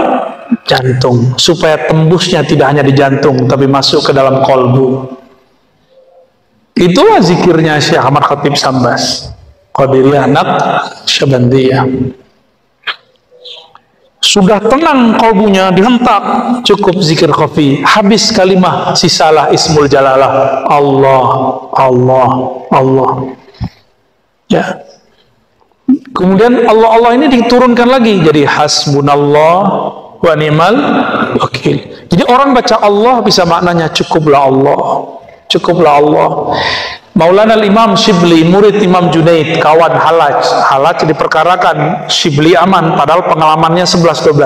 Speaker 1: jantung, supaya tembusnya tidak hanya di jantung tapi masuk ke dalam kolbu. Itulah zikirnya Syekh Ahmad Khatib Sambas, Qadiriyah Naqsyabandiyah. Sudah tenang kolbunya, dihentak, cukup zikir khafi, habis kalimah, sisalah ismul jalalah, Allah, Allah, Allah. Ya. Kemudian Allah ini diturunkan lagi jadi hasbunallah wa ni'mal wakil. Jadi orang baca Allah bisa maknanya cukuplah Allah, cukuplah Allah. Maulana Imam Shibli, murid Imam Junaid, kawan Halaj diperkarakan Shibli aman, padahal pengalamannya 11-12.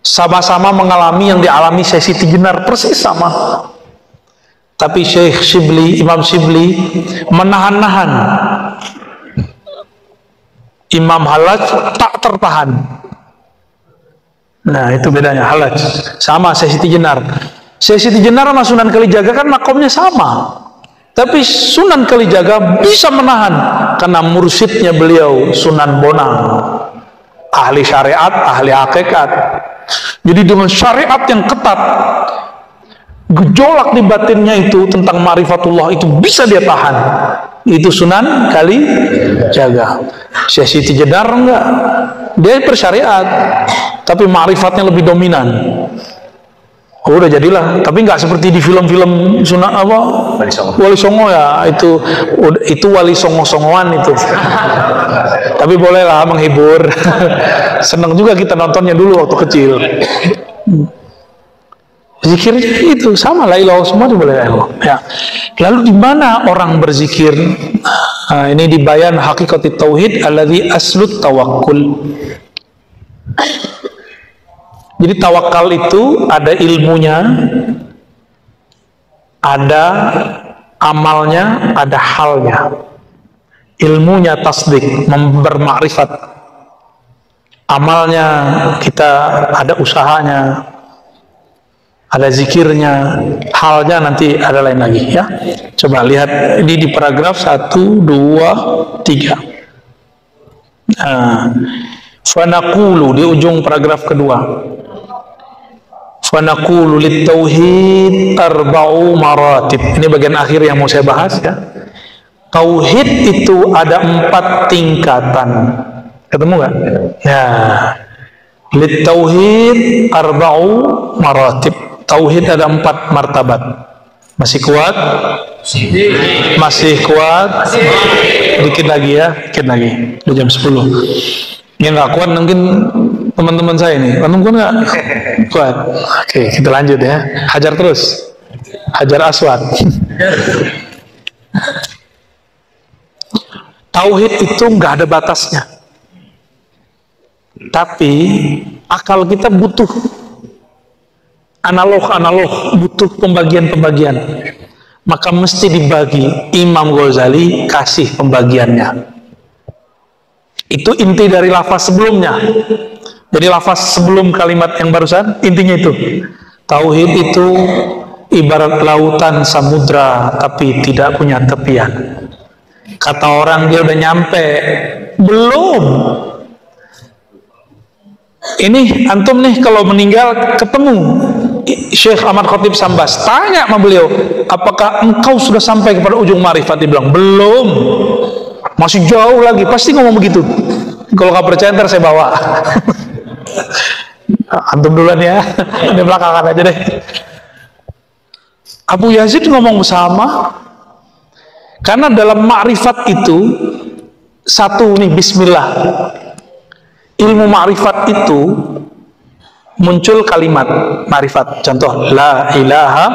Speaker 1: Sama-sama mengalami yang dialami Syekh Siti Jenar, persis sama. Tapi Syekh Shibli, Imam Shibli menahan-nahan. Imam Halaj tak tertahan. Nah, itu bedanya Halaj sama Syekh Siti Jenar. Syekh Siti Jenar sama Sunan Kalijaga kan makomnya sama, tapi Sunan Kalijaga bisa menahan karena mursyidnya beliau Sunan Bonang, ahli syariat, ahli hakikat. Jadi dengan syariat yang ketat, gejolak di batinnya itu tentang ma'rifatullah itu bisa dia tahan. Itu Sunan Kalijaga. Syekh Siti Jenar enggak, dia bersyariat tapi ma'rifatnya lebih dominan. Oh, udah jadilah, tapi nggak seperti di film-film Sunnah apa? Wali Songo ya, itu wali songo-songoan itu. Tapi bolehlah menghibur. Senang juga kita nontonnya dulu waktu kecil. Zikir itu sama, la ilaha semua boleh ya. Lalu di mana orang berzikir? Nah, ini dibayan hakikat tauhid alladzi aslut tawakkul. Jadi tawakal itu ada ilmunya, ada amalnya, ada halnya. Ilmunya tasdik, bermakrifat. Amalnya kita ada usahanya, ada zikirnya, halnya nanti ada lain lagi ya. Coba lihat ini di paragraf 1, 2, 3. Nah, fanaqulu di ujung paragraf kedua. Fanaqulu lit-tauhid arba'u maratib. Ini bagian akhir yang mau saya bahas ya. Tauhid itu ada 4 tingkatan. Ketemu nggak? Ya. Lit-tauhid arba'u maratib. Tauhid ada 4 martabat. Masih kuat? Masih kuat? Dikit lagi ya, dikit lagi. Udah jam 10. Yang nggak kuat mungkin teman-teman saya ini. Kamu kuat nggak? Kuat. Oke, kita lanjut ya. Hajar terus. Hajar aswad. Tauhid itu nggak ada batasnya. Tapi akal kita butuh analog, butuh pembagian. Maka mesti dibagi. Imam Ghazali kasih pembagiannya. Itu inti dari lafaz sebelumnya. Jadi lafaz sebelum kalimat yang barusan, intinya itu. Tauhid itu ibarat lautan samudra, tapi tidak punya tepian. Kata orang dia udah nyampe. Belum. Ini antum nih kalau meninggal ketemu Syekh Ahmad Khatib Sambas, tanya sama beliau, apakah engkau sudah sampai kepada ujung ma'rifat? Dia bilang, belum. Masih jauh lagi, pasti ngomong begitu. Kalau nggak percaya ntar saya bawa. Antum duluan ya, di belakangan aja deh. Abu Yazid ngomong sama, karena dalam ma'rifat itu satu nih, bismillah. Ilmu ma'rifat itu muncul kalimat ma'rifat. Contoh, la ilaha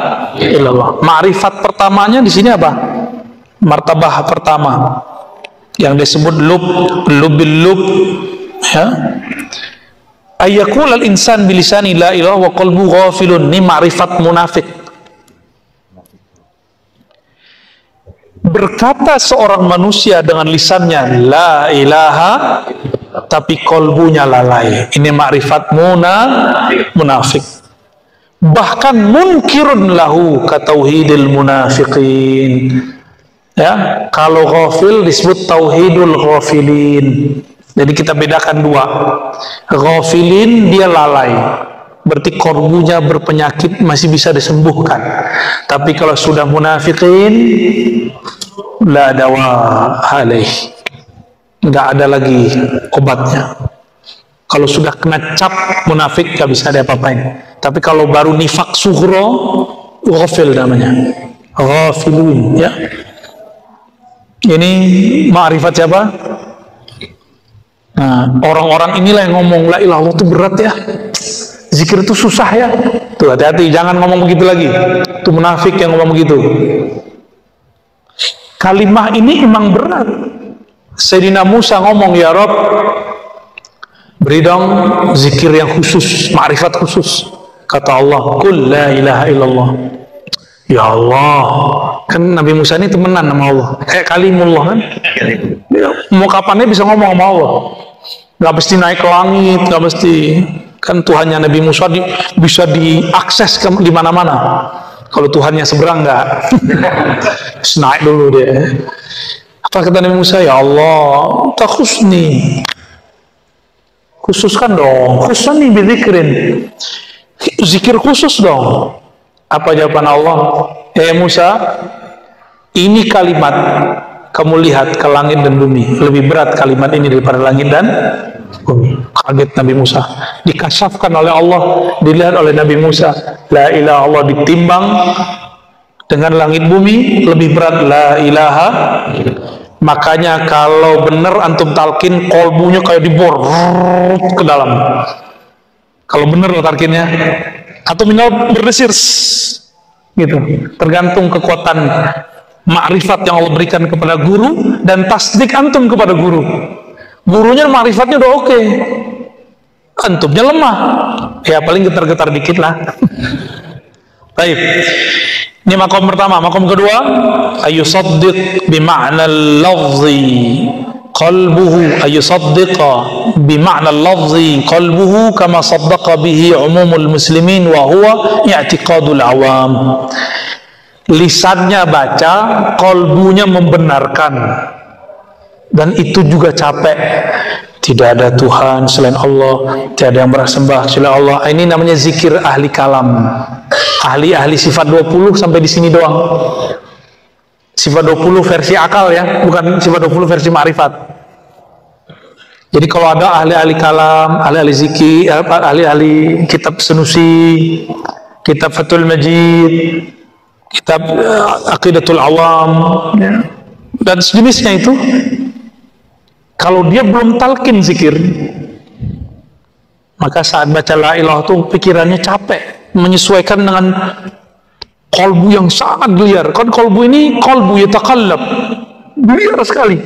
Speaker 1: illallah. Ma'rifat pertamanya di sini apa? Martabah pertama yang disebut lub ya. Ayyakul al-insan bilisani la ilaha wa qalbu ghafilun. Ini ma'rifat munafik. Berkata seorang manusia dengan lisannya la ilaha, tapi kolbunya lalai. Ini ma'rifat munafik. Bahkan munkirun lahu katauhidil munafiqin. Ya, kalau ghafil disebut tauhidul ghafilin. Jadi kita bedakan dua. Ghafilin dia lalai, berarti korbunya berpenyakit, masih bisa disembuhkan. Tapi kalau sudah munafiqin, la dawa alaih, nggak ada lagi obatnya. Kalau sudah kena cap munafik nggak bisa ada apa-apain. Tapi kalau baru nifak sughra, ghafil namanya, ghafilun ya. Ini ma'rifat siapa? Nah, orang-orang inilah yang ngomong la ilaha illallah itu berat ya, zikir itu susah ya. Tuh hati-hati, jangan ngomong begitu lagi. Itu munafik yang ngomong begitu. Kalimah ini emang berat. Sayyidina Musa ngomong, ya Rabb, beri dong zikir yang khusus, ma'rifat khusus. Kata Allah, qul la ilaha illallah. Ya Allah, kan Nabi Musa ini temenan sama Allah, kalimullah kan. Mau kapannya bisa ngomong sama Allah, nggak mesti naik ke langit, nggak mesti. Kan Tuhannya Nabi Musa bisa diakses di mana-mana. Kalau Tuhannya seberang nggak, naik dulu dia. Apa kata Nabi Musa? Ya Allah, takhusni, khususkan dong, khususkan nih bizikrin, zikir khusus dong. Apa jawaban Allah? Musa, ini kalimat, kamu lihat ke langit dan bumi, lebih berat kalimat ini daripada langit dan Kaget Nabi Musa, dikasyafkan oleh Allah, dilihat oleh Nabi Musa, la ilaha Allah ditimbang dengan langit bumi lebih berat la ilaha. Makanya kalau benar antum talkin, kolbunya kayak dibor ke dalam. Kalau benar talkinnya, atau minimal berdesir gitu. Tergantung kekuatan makrifat yang Allah berikan kepada guru dan tasdik antum kepada guru. Gurunya makrifatnya udah oke, antumnya lemah, ya paling getar-getar dikit lah. Baik, ini makom pertama. Makom kedua, ayusaddiq bima'na al-lafzi qalbuhu, ayusaddiqa bima'na al-lafzi qalbuhu kama saddaqa bihi umumul muslimin wa huwa i'tiqadul awam. Lisannya baca, qalbunya membenarkan, dan itu juga capek. Tidak ada Tuhan selain Allah, tidak ada yang bersembah selain Allah. Ini namanya zikir ahli kalam, ahli sifat 20 sampai di sini doang. Sifat 20 versi akal ya, bukan sifat 20 versi ma'rifat. Jadi kalau ada ahli kalam, ahli zikir, ahli kitab Sanusi, kitab Fathul Majid, kitab Aqidatul Awam ya, dan sejenisnya itu, kalau dia belum talqin zikir, maka saat baca la ilaha itu pikirannya capek, menyesuaikan dengan kolbu yang sangat liar. Kan kolbu ini kolbu yatakallab, liar sekali.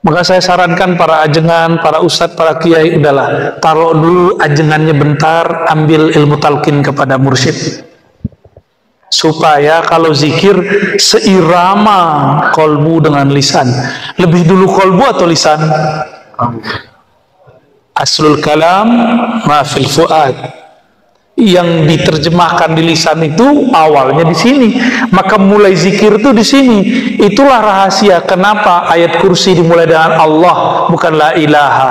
Speaker 1: Maka saya sarankan para ajengan, para ustadz, para kiai, udahlah taruh dulu ajengannya bentar, ambil ilmu talqin kepada mursyid, supaya kalau zikir seirama kolbu dengan lisan. Lebih dulu kolbu atau lisan? Aslul kalam ma fil fuad. Yang diterjemahkan di lisan itu awalnya di sini. Maka mulai zikir itu di sini. Itulah rahasia kenapa ayat kursi dimulai dengan Allah, bukan la ilaha.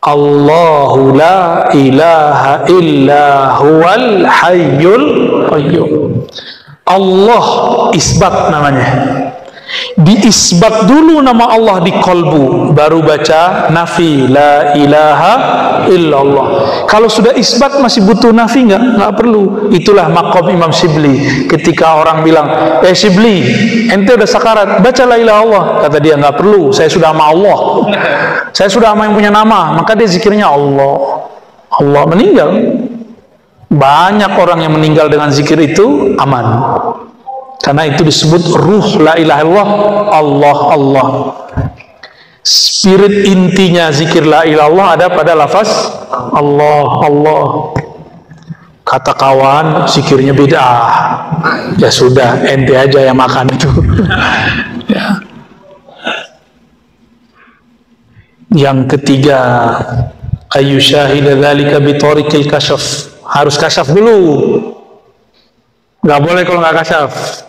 Speaker 1: Allahu la ilaha illa huwal hayyul qayyum. Allah isbat namanya. Diisbat dulu nama Allah di kolbu, baru baca nafi la ilaha illallah. Kalau sudah isbat masih butuh nafi nggak perlu. Itulah maqam Imam Shibli. Ketika orang bilang, Shibli, ente udah sakarat, baca la ilaha Allah. Kata dia, nggak perlu, saya sudah sama Allah, saya sudah sama yang punya nama. Maka dia zikirnya Allah. Allah meninggal. Banyak orang yang meninggal dengan zikir itu aman, karena itu disebut ruh la ilaha illallah, Allah Allah. Spirit intinya zikir la ilaha illallah ada pada lafaz Allah Allah. Kata kawan zikirnya beda, ya sudah, ente aja yang makan itu. Ya. Yang ketiga, ayyushahida dzalika bi tariqil kasyaf. Harus kasyaf dulu, nggak boleh kalau nggak kasyaf.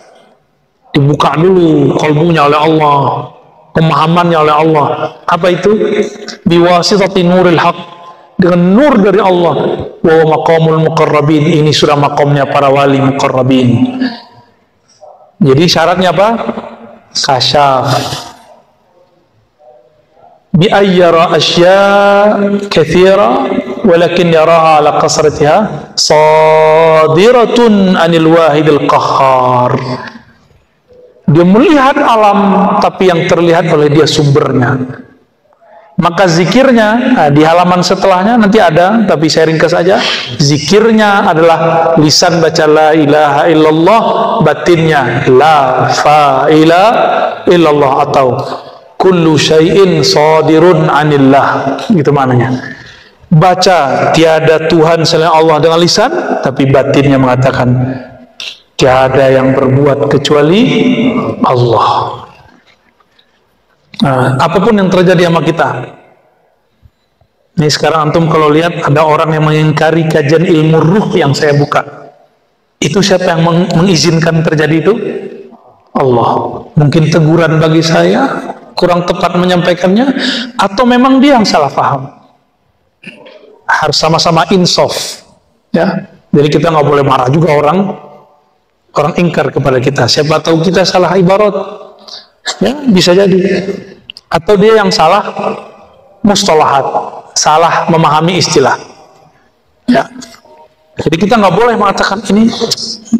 Speaker 1: Dibuka dulu kolbunya oleh Allah, pemahamannya oleh Allah. Apa itu? Biwasitati nuril haq, dengan nur dari Allah. Wa maqamul muqarrabin, ini sudah maqamnya para wali muqarrabin. Jadi syaratnya apa? Kasyaf. Bi ayyara asya kathira walakin yaraha ala qasratiha sadiratun anil wahidil qahhar. Dia melihat alam, tapi yang terlihat oleh dia sumbernya. Maka zikirnya, di halaman setelahnya nanti ada, tapi saya ringkas saja. Zikirnya adalah lisan baca la ilaha illallah, batinnya la fa'ila illallah, atau kullu syai'in sadirun anillah, gitu maknanya. Baca tiada Tuhan selain Allah dengan lisan, tapi batinnya mengatakan tiada yang berbuat kecuali Allah. Nah, apapun yang terjadi sama kita. Ini sekarang antum kalau lihat ada orang yang mengingkari kajian ilmu ruh yang saya buka, itu siapa yang mengizinkan terjadi itu? Allah. Mungkin teguran bagi saya, kurang tepat menyampaikannya, atau memang dia yang salah paham. Harus sama-sama insaf, ya. Jadi kita nggak boleh marah juga orang ingkar kepada kita. Siapa tahu kita salah ibarat, ya bisa jadi. Atau dia yang salah mustalahat, salah memahami istilah. Ya. Jadi kita nggak boleh mengatakan ini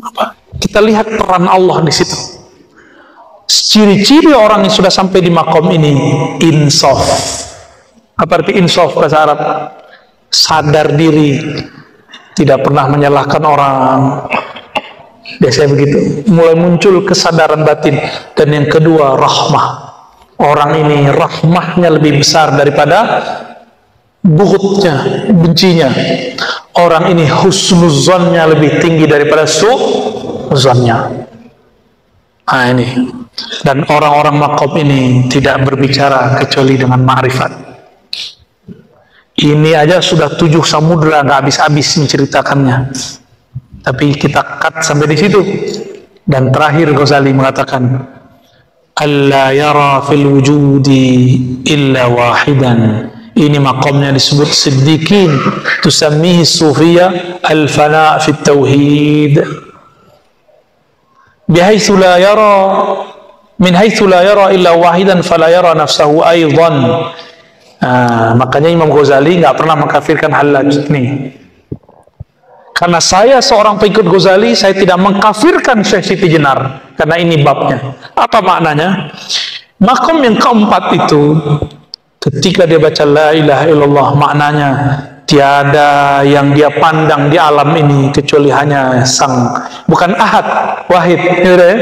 Speaker 1: apa? Kita lihat peran Allah di situ. Ciri-ciri orang yang sudah sampai di makom ini insaf. Apa arti insaf bahasa Arab? Sadar diri, tidak pernah menyalahkan orang. Biasanya begitu. Mulai muncul kesadaran batin. Dan yang kedua, rahmah. Orang ini rahmahnya lebih besar daripada bughutnya, bencinya. Orang ini husnuzonnya lebih tinggi daripada su'zonnya. Nah ini. Dan orang-orang makom ini tidak berbicara kecuali dengan ma'rifat. Ini aja sudah 7 samudra, nggak habis-habis menceritakannya. Tapi kita cut sampai di situ. Dan terakhir Ghazali mengatakan, alla yara fil wujudi illa wahidan. Ini makamnya disebut siddiqin, tusammihi sufiyah al-fana' fi tauhid. Bihaitsu la yara min haitsu la yara illa wahidan fala yara nafsahu aidan. Makanya Imam Ghazali nggak pernah mengkafirkan Hallaj nih. Karena saya seorang pengikut Ghazali, saya tidak mengkafirkan Syekh Siti Jenar. Karena ini babnya. Apa maknanya? Makom yang keempat itu, ketika dia baca la ilaha illallah, maknanya tiada yang dia pandang di alam ini kecuali hanya sang, bukan ahad, wahid. Ya?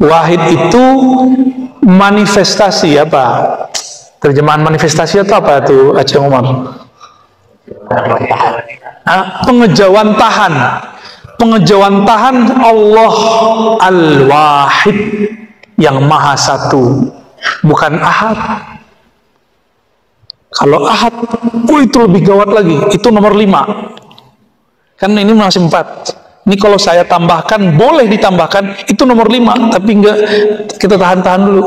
Speaker 1: Wahid itu manifestasi apa? Terjemahan manifestasi itu apa tuh Aceh Umar? Pengejauhan tahan. Pengejauhan tahan Allah Al-Wahid yang maha satu, bukan ahad. Kalau ahad, itu lebih gawat lagi. Itu nomor 5. Kan ini masih 4. Ini kalau saya tambahkan, boleh ditambahkan. Itu nomor 5. Tapi enggak, kita tahan-tahan dulu.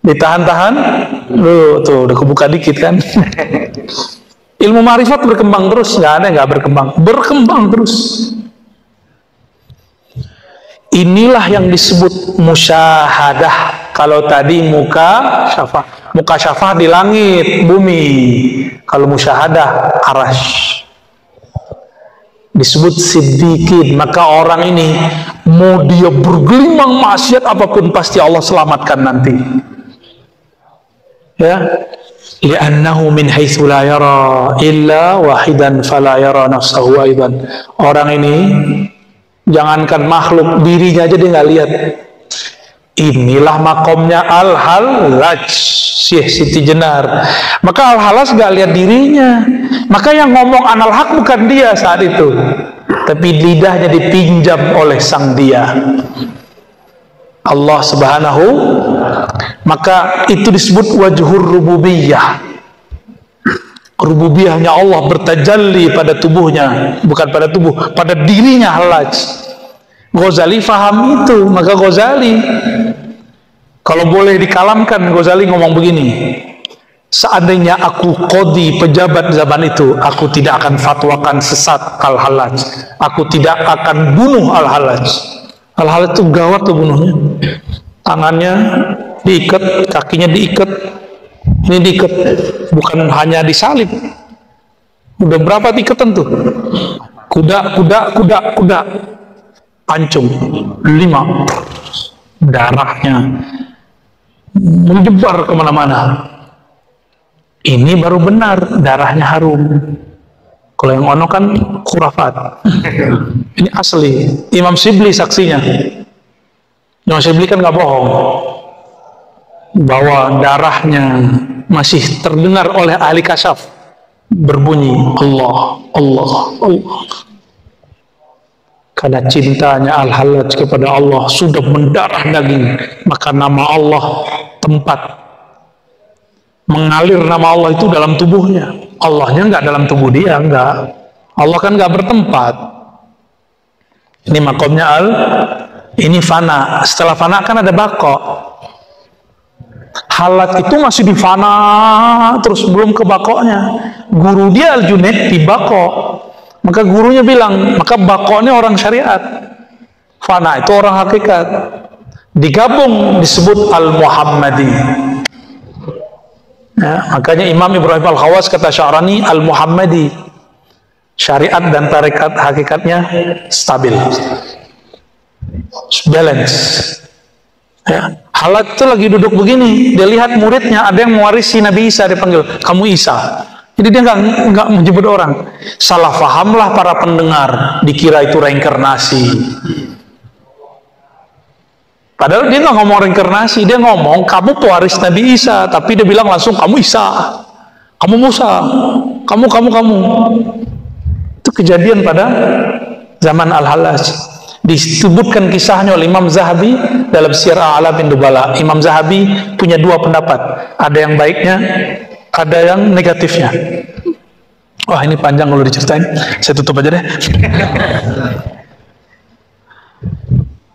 Speaker 1: Ditahan-tahan dulu. Tuh, udah kebuka dikit kan. Ilmu ma'rifat berkembang terus. Nggak ada yang nggak berkembang. Berkembang terus. Inilah yang disebut musyahadah. Kalau tadi muka syafah di langit, bumi. Kalau musyahadah, arash. Disebut siddiqin. Maka orang ini, mau dia bergelimang maksiat apapun, pasti Allah selamatkan nanti. Ya. Li'annahu min haitsu la yara illa wahidan fala yara nafsahu aidan. Orang ini, jangankan makhluk, dirinya aja dia nggak lihat. Inilah makomnya Al-Hallaj, Syekh Siti Jenar. Maka Al-Hallaj nggak lihat dirinya. Maka yang ngomong anal haq bukan dia saat itu, tapi lidahnya dipinjam oleh sang dia, Allah Subhanahu. Maka itu disebut wajhur rububiyah. Rububiyahnya Allah bertajalli pada tubuhnya, bukan pada tubuh, pada dirinya Hallaj. Ghazali faham itu. Maka Ghazali, kalau boleh dikalamkan, Ghazali ngomong begini, seandainya aku qadi pejabat zaman itu, aku tidak akan fatwakan sesat Al-Hallaj. Aku tidak akan bunuh Al-Hallaj. Al-Hallaj itu gawat tuh bunuhnya. Tangannya diikat, kakinya diikat, ini diikat, bukan hanya disalib. Udah berapa ikatan tuh? Kuda, pancung 5, darahnya menyebar kemana-mana. Ini baru benar, darahnya harum. Kalau yang ono kan khurafat. Ini asli. Imam Shibli saksinya. Imam Shibli kan nggak bohong bahwa darahnya masih terdengar oleh ahli kasyaf, berbunyi Allah, Allah, Allah. Karena cintanya Al-Hallaj kepada Allah sudah mendarah daging, maka nama Allah tempat mengalir, nama Allah itu dalam tubuhnya. Allahnya nggak dalam tubuh dia, nggak. Allah kan nggak bertempat. Ini makomnya ini fana. Setelah fana kan ada bako. Hallaj itu masih di fana terus, belum ke bakoknya. Guru dia Al-Junaid di bako. Maka gurunya bilang, maka bako ini orang syariat, fana itu orang hakikat. Digabung disebut Al-Muhammadi. Ya, makanya Imam Ibrahim Al-Khawas kata Sya'rani Al-Muhammadi, syariat dan tarekat hakikatnya stabil, balance. Ya. Halat itu lagi duduk begini, dia lihat muridnya ada yang mewarisi Nabi Isa, dipanggil kamu Isa. Jadi dia nggak menyebut orang. Salah fahamlah para pendengar, dikira itu reinkarnasi. Padahal dia nggak ngomong reinkarnasi, dia ngomong kamu pewaris Nabi Isa, tapi dia bilang langsung kamu Isa, kamu Musa, kamu. Itu kejadian pada zaman Al-Hallaj. Disebutkan kisahnya oleh Imam Zahabi dalam Syiar A'lamin Nubala. Imam Zahabi punya dua pendapat, ada yang baiknya, ada yang negatifnya. Wah, ini panjang kalau diceritain, saya tutup aja deh.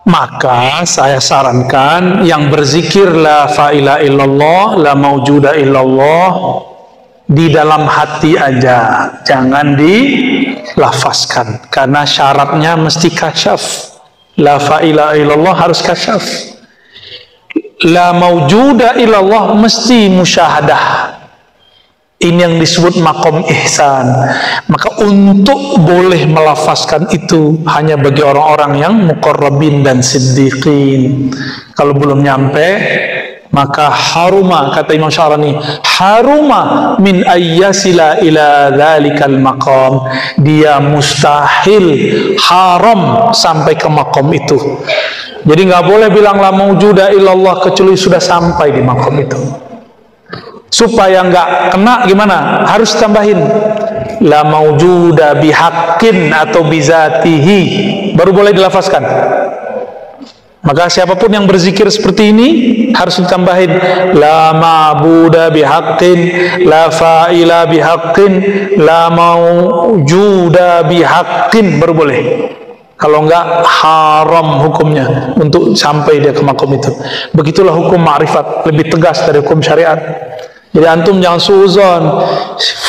Speaker 1: Maka saya sarankan yang berzikir la ilaha illallah, la maujuda illallah di dalam hati aja, jangan dilafazkan, karena syaratnya mesti kasyaf. La ilaha illallah harus kasyaf. La maujuda illallah mesti musyahadah. Ini yang disebut maqam ihsan. Maka untuk boleh melafazkan itu hanya bagi orang-orang yang muqarrabin dan siddiqin. Kalau belum nyampe, maka haruma, kata Imam Sya'rani, haruma min ayyasila ila dhalikal maqam. Dia mustahil, haram sampai ke maqam itu. Jadi nggak boleh bilang la maujuda illallah kecuali sudah sampai di maqam itu. Supaya nggak kena gimana? Harus tambahin la maujuda bihaqqin atau bizatihi, baru boleh dilafazkan. Maka siapapun yang berzikir seperti ini harus ditambahin la ma'buda bihaqqin, la fa'ila bihaqqin, la maujuda bihaqqin, baru boleh. Kalau enggak, haram hukumnya untuk sampai dia ke makom itu. Begitulah hukum ma'rifat, lebih tegas dari hukum syariat. Jadi antum jangan suuzon,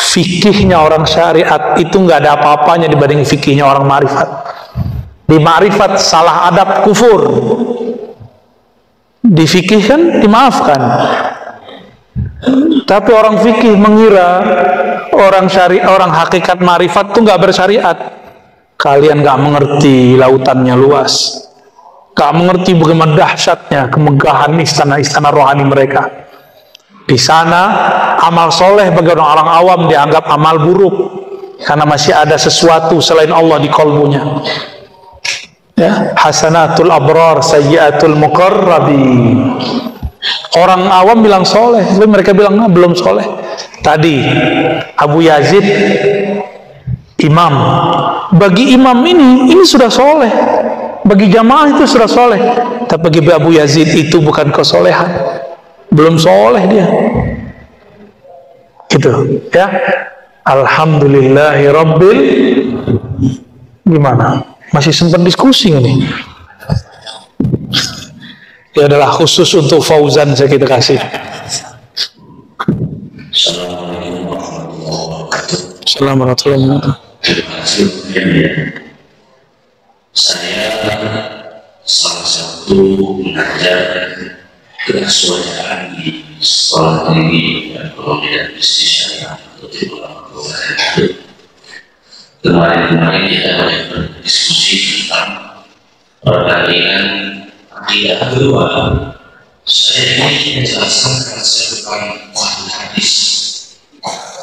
Speaker 1: fikihnya orang syariat itu nggak ada apa-apanya dibanding fikihnya orang ma'rifat. Di ma'rifat salah adab kufur, di fikih kan dimaafkan. Tapi orang fikih mengira orang syariat, orang hakikat ma'rifat itu nggak bersyariat. Kalian nggak mengerti lautannya luas, nggak mengerti bagaimana dahsyatnya kemegahan istana-istana rohani mereka. Di sana amal soleh bagi orang awam dianggap amal buruk karena masih ada sesuatu selain Allah di kolbunya. Ya, hasanatul abrar sayyiatul muqarrabin. Orang awam bilang soleh, tapi mereka bilang belum soleh. Tadi Abu Yazid imam, bagi imam ini sudah soleh, bagi jamaah itu sudah soleh, tapi bagi Abu Yazid itu bukan kesolehan, belum soleh dia. Gitu ya. Alhamdulillahi rabbil, gimana? Masih sempat diskusi ini. Ya adalah khusus untuk Fauzan saya kita kasih. Assalamualaikum warahmatullahi wabarakatuh.
Speaker 2: Saya salah satu pengajar kesuaraan di sekolah tinggi dan pendidikan bisnis syariah atau kemarin kita banyak berdiskusi tentang perbandingan akidah kedua. Saya ingin menjelaskan konsep tentang wahyu hadis.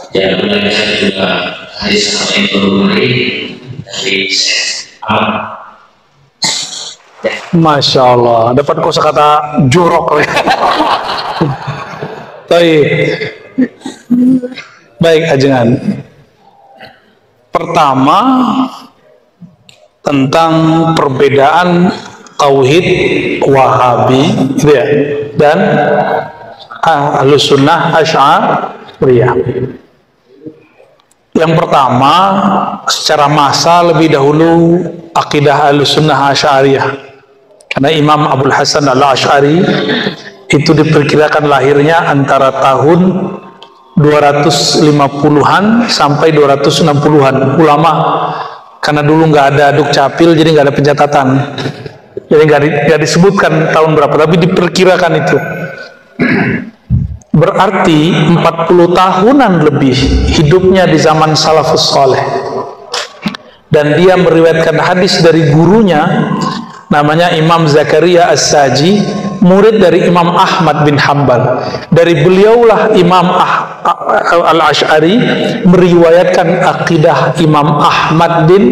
Speaker 2: Dan belajar juga hadis yang baru dari Syekh.
Speaker 1: Masya Allah, dapat kosakata jorok. Baik ajengan. Pertama tentang perbedaan tauhid Wahabi gitu ya, dan Ahlus Sunnah Asy'ariyah. Yang pertama secara masa lebih dahulu akidah Ahlus Sunnah Asy'ariyah, karena Imam Abul Hasan Al-Asy'ari itu diperkirakan lahirnya antara tahun 250-an sampai 260-an. Ulama karena dulu nggak ada dukcapil, jadi nggak ada pencatatan, jadi nggak disebutkan tahun berapa, tapi diperkirakan itu. Berarti 40 tahunan lebih hidupnya di zaman salafus saleh. Dan dia meriwayatkan hadis dari gurunya, namanya Imam Zakaria As-Saji, murid dari Imam Ahmad bin Hanbal. Dari beliaulah Imam Al-Asy'ari meriwayatkan akidah Imam Ahmad bin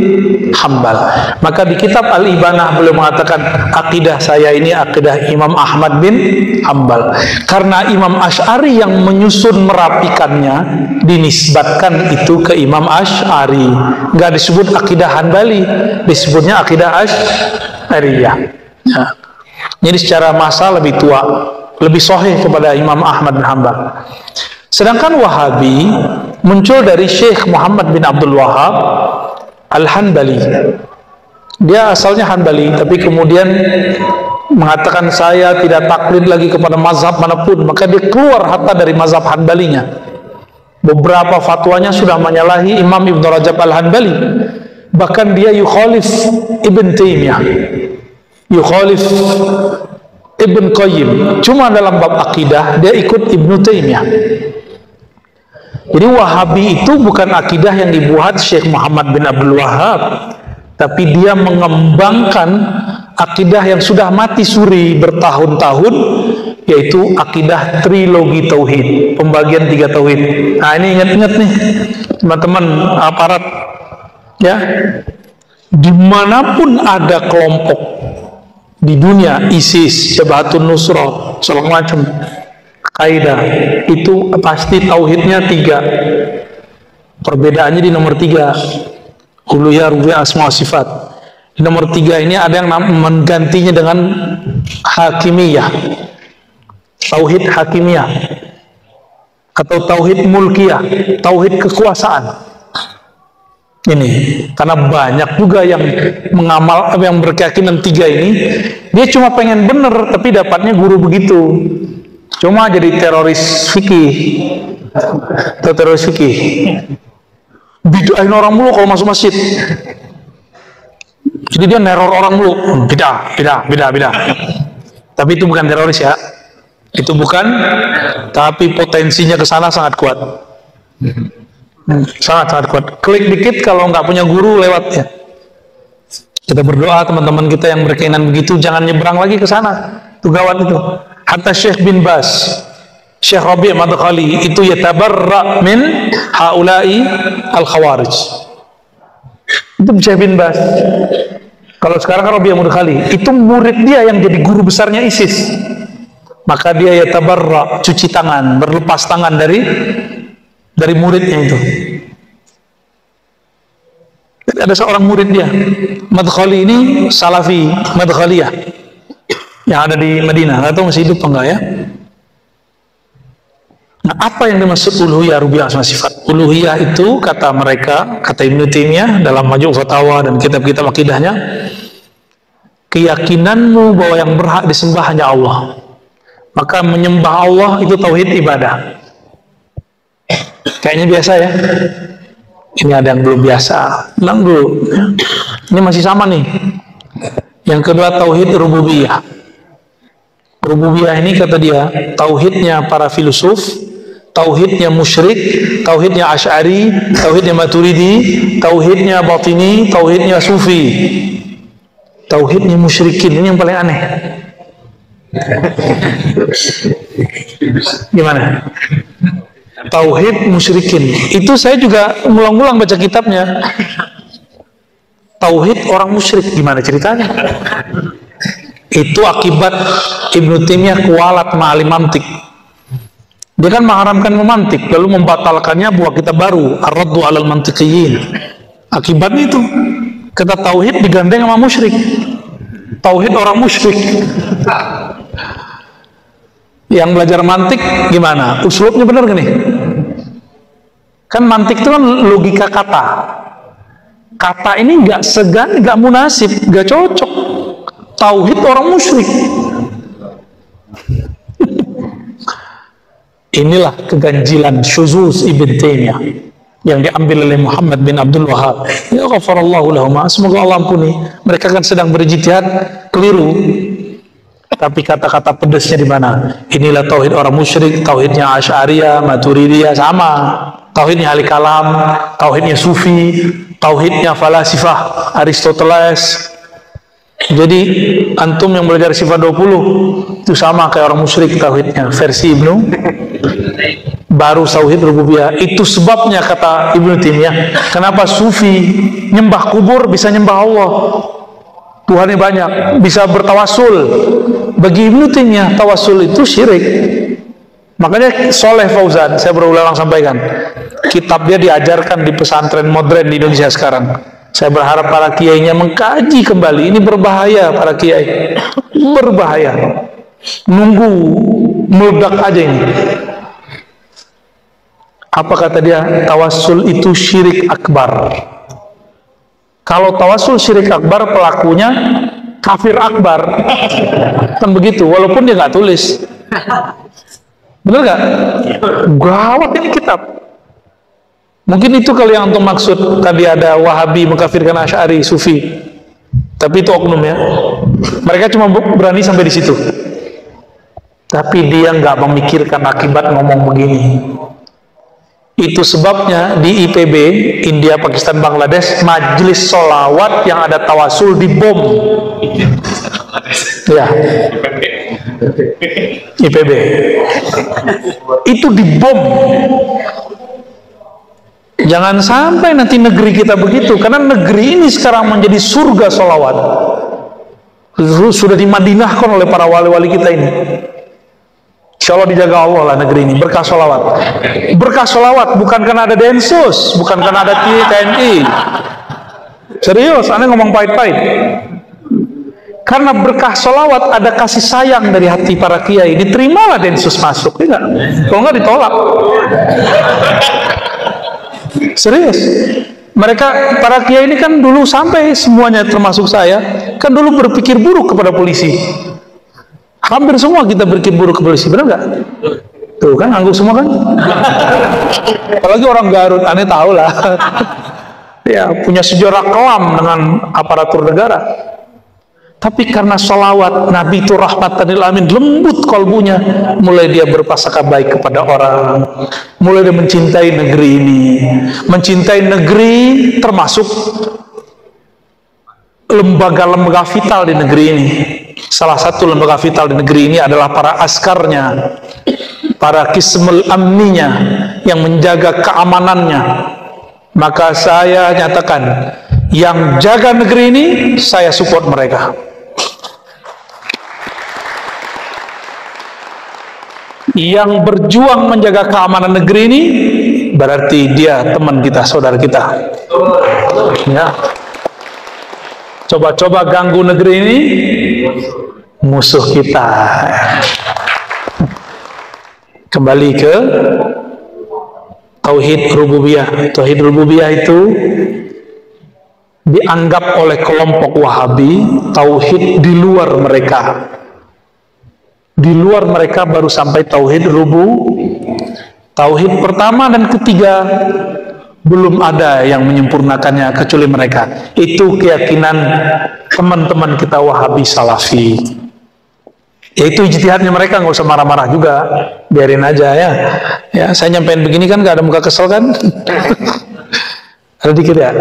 Speaker 1: Hanbal. Maka di kitab Al-Ibanah beliau mengatakan, akidah saya ini akidah Imam Ahmad bin Hanbal. Karena Imam Asy'ari yang menyusun merapikannya, dinisbatkan itu ke Imam Asy'ari. Nggak disebut akidah Hanbali, disebutnya akidah Asy'ariyah. Ya. Jadi secara masa lebih tua, lebih sahih kepada Imam Ahmad bin Hanbal. Sedangkan Wahabi muncul dari Syekh Muhammad bin Abdul Wahab Al-Hanbali. Dia asalnya Hanbali, tapi kemudian mengatakan saya tidak taklid lagi kepada mazhab manapun, maka dia keluar hatta dari mazhab Hanbalinya. Beberapa fatwanya sudah menyalahi Imam Ibn Rajab Al-Hanbali. Bahkan dia yukhalif Ibn Taimiyah, yukhalif Ibn Qayyim. Cuma dalam bab akidah dia ikut Ibn Taimiyah. Jadi Wahabi itu bukan akidah yang dibuat Syekh Muhammad bin Abdul Wahab, tapi dia mengembangkan akidah yang sudah mati suri bertahun-tahun, yaitu akidah trilogi tauhid, pembagian 3 tauhid. Nah, ini ingat-ingat nih teman-teman aparat ya, dimanapun ada kelompok di dunia, ISIS, Jabhatun Nusrah, segala macam, Qaeda, itu pasti tauhidnya 3. Perbedaannya di nomor 3, uluhiyah, rububiyah, asma wa sifat. Di nomor 3 ini ada yang menggantinya dengan hakimiyah, tauhid hakimiyah, atau tauhid mulkiyah, tauhid kekuasaan. Ini karena banyak juga yang mengamal, yang berkeyakinan 3 ini, dia cuma pengen bener tapi dapatnya guru begitu, cuma jadi teroris fikih atau teroris fikih, bid'ahin orang mulu kalau masuk masjid. Jadi dia neror orang mulu, bidah. Tapi itu bukan teroris ya, itu bukan, tapi potensinya ke sana sangat kuat. Sangat kuat. Klik dikit kalau nggak punya guru lewat ya. Kita berdoa teman-teman kita yang berkeinginan begitu jangan nyebrang lagi ke sana. Itu gawat itu. Hatta Syekh bin Baz, Syekh Rabi' Madkhali itu yatabarra min haula'i al-khawarij. Itu Syekh bin Baz. Kalau sekarang kan Rabi' Madkhali, itu murid dia yang jadi guru besarnya ISIS. Maka dia yatabarra, cuci tangan, berlepas tangan dari muridnya itu. Jadi ada seorang murid dia, Madkhali ini Salafi Madkhaliyah yang ada di Madinah. Nggak tahu masih hidup apa enggak ya. Nah, apa yang dimaksud uluhiyah, rububiyah, asma sifat? Uluhiyah itu kata mereka, kata Ibnu Taimiyah dalam Majmu' Fatawa dan kitab-kitab akidahnya, keyakinanmu bahwa yang berhak disembah hanya Allah. Maka menyembah Allah itu tauhid ibadah. Kayaknya biasa ya. Ini ada yang belum biasa. Ulang dulu. Ini masih sama nih. Yang kedua tauhid rububiyah. Rububiyah ini kata dia tauhidnya para filsuf, tauhidnya musyrik, tauhidnya Asy'ari, tauhidnya Maturidi, tauhidnya Batini, tauhidnya Sufi. Tauhidnya musyrikin ini yang paling aneh. Gimana? Tauhid musyrikin itu saya juga ngulang-ngulang baca kitabnya. Tauhid orang musyrik gimana ceritanya? Itu akibat Ibnu Taimiyah kualat ma'alim mantik. Dia kan mengharamkan memantik lalu membatalkannya buat kitab baru Ar-Raddu 'alal Mantiqiyyin. Akibatnya itu kata tauhid digandeng sama musyrik. Tauhid orang musyrik. Yang belajar mantik gimana? Uslubnya benar gak nih? Kan mantik itu kan logika kata. Kata ini nggak segan, nggak munasib, nggak cocok. Tauhid orang musyrik. Inilah keganjilan syuzuz Ibn Taimiyah yang diambil oleh Muhammad bin Abdul Wahab. Ya ghafarallahu lahum. Semoga Allah ampuni. Mereka kan sedang berijtihad keliru. Tapi kata-kata pedesnya di mana? Inilah tauhid orang musyrik, tauhidnya Asy'ariyah, Maturidiyah sama. Tauhidnya ahli kalam, tauhidnya sufi, tauhidnya falasifah, Aristoteles. Jadi antum yang belajar sifat 20 itu sama kayak orang musyrik tauhidnya, versi Ibnu. Baru tauhid rububiyah. Itu sebabnya kata Ibnu Taimiyah, kenapa sufi nyembah kubur bisa nyembah Allah. Tuhannya banyak, bisa bertawasul. Bagi Ibnu Taimiyah tawasul itu syirik. Makanya Soleh Fauzan, saya berulang sampaikan, kitab dia diajarkan di pesantren modern di Indonesia sekarang. Saya berharap para kiainya mengkaji kembali. Ini berbahaya para kiai, berbahaya. Nunggu meledak aja ini. Apa kata dia? Tawasul itu syirik akbar. Kalau tawasul syirik akbar, pelakunya kafir akbar. Kan begitu, walaupun dia nggak tulis. Bener gak? Gawat ini kitab. Mungkin itu kali yang antum maksud tadi ada Wahabi mengkafirkan Asy'ari, Sufi. Tapi itu oknum ya. Mereka cuma berani sampai di situ. Tapi dia nggak memikirkan akibat ngomong begini. Itu sebabnya di IPB, India, Pakistan, Bangladesh, majelis sholawat yang ada tawasul dibom. Ya. IPB. Itu dibom. Jangan sampai nanti negeri kita begitu, karena negeri ini sekarang menjadi surga sholawat. Sudah dimadinahkan oleh para wali-wali kita ini. Insya Allah dijaga Allah lah negeri ini, berkah sholawat. Berkah sholawat bukan karena ada Densus, bukan karena ada TNI. Serius, aneh ngomong pahit-pahit. Karena berkah sholawat ada kasih sayang dari hati para kiai, diterimalah Densus masuk, ya enggak? Kalau enggak ditolak. Serius. Mereka, para kiai ini kan dulu sampai semuanya termasuk saya, kan dulu berpikir buruk kepada polisi. Hampir semua kita berpikir buruk ke polisi, benar nggak? Tuh kan, angguk semua kan? Apalagi orang Garut, aneh tahu lah. Ya, punya sejarah kelam dengan aparatur negara. Tapi karena sholawat Nabi itu rahmatan lil alamin, lembut kolbunya, mulai dia berprasangka baik kepada orang, mulai dia mencintai negeri ini, mencintai negeri, termasuk lembaga-lembaga vital di negeri ini. Salah satu lembaga vital di negeri ini adalah para askarnya, para kismul amninya yang menjaga keamanannya. Maka saya nyatakan, yang jaga negeri ini saya support mereka. Yang berjuang menjaga keamanan negeri ini berarti dia teman kita, saudara kita. Ya. Coba-coba ganggu negeri ini, musuh kita. Kembali ke tauhid rububiyah. Tauhid rububiyah itu dianggap oleh kelompok Wahabi tauhid di luar mereka. Di luar mereka baru sampai tauhid tauhid pertama dan ketiga belum ada yang menyempurnakannya kecuali mereka. Itu keyakinan teman-teman kita Wahabi Salafi. Yaitu ijtihadnya mereka, nggak usah marah-marah juga, biarin aja ya. Ya, saya nyampein begini kan nggak ada muka kesel kan? Ada dikit ya.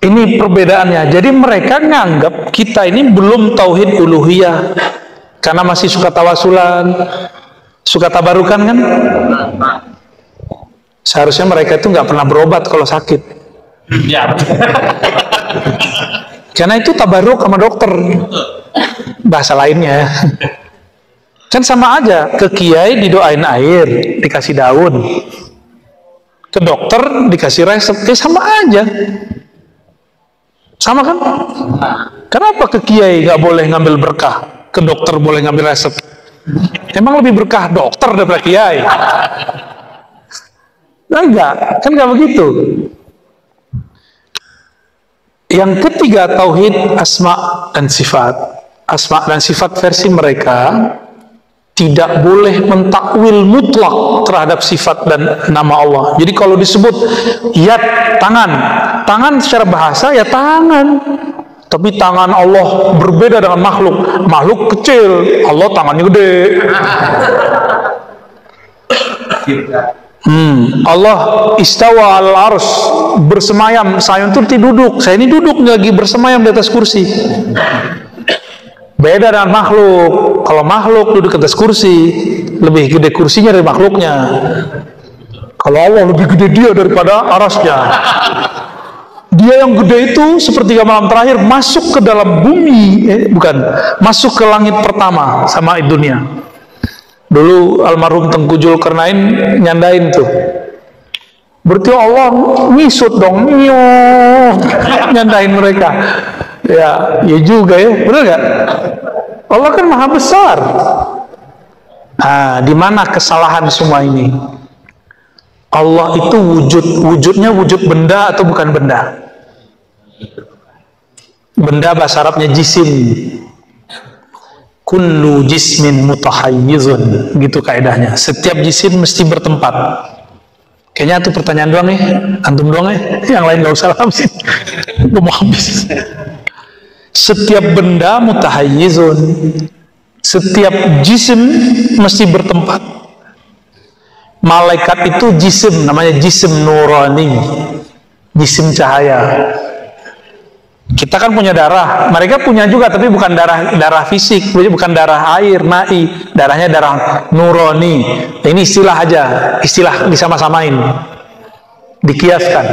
Speaker 1: Ini perbedaannya. Jadi mereka nganggap kita ini belum tauhid uluhiyah karena masih suka tawasulan, suka tabarukan kan? Seharusnya mereka itu nggak pernah berobat kalau sakit. Ya. Karena itu tabaruk sama dokter. Bahasa lainnya. Kan sama aja. Ke kiai didoain air, dikasih daun. Ke dokter dikasih resep, sama aja. Sama kan? Kenapa ke kiai nggak boleh ngambil berkah, ke dokter boleh ngambil resep? Emang lebih berkah dokter daripada kiai? Nah, enggak, kan nggak begitu. Yang ketiga tauhid asma dan sifat. Asma dan sifat versi mereka tidak boleh mentakwil mutlak terhadap sifat dan nama Allah. Jadi kalau disebut yad, tangan secara bahasa ya tangan. Tapi tangan Allah berbeda dengan makhluk. Makhluk kecil, Allah tangannya gede. Allah istawa al-ars, bersemayam. Saya itu duduk, saya ini duduk lagi bersemayam di atas kursi. Beda dengan makhluk. Kalau makhluk duduk di atas kursi, lebih gede kursinya dari makhluknya. Kalau Allah lebih gede dia daripada arasnya. Dia yang gede itu sepertiga malam terakhir masuk ke dalam bumi, masuk ke langit pertama sama dunia. Dulu almarhum Tengku Zulkarnain nyandain tuh. Berarti Allah ngisut dong, nyandain mereka. Ya juga ya, benar nggak? Allah kan maha besar. Di mana kesalahan semua ini? Allah itu wujudnya wujud benda atau bukan benda? Benda bahasa Arabnya jisim. Kullu jismin mutahayyizun, gitu kaidahnya. Setiap jisim mesti bertempat. Kayaknya itu pertanyaan doang nih, antum doang ya. Yang lain nggak usah habis. Gue mau habis. Setiap benda mutahayyizun. Setiap jisim mesti bertempat. Malaikat itu jisim, namanya jisim nurani, jisim cahaya. Kita kan punya darah, mereka punya juga, tapi bukan darah fisik, bukan darah air, na'i, darahnya darah nurani. Ini istilah aja, istilah disama-samain, dikiaskan.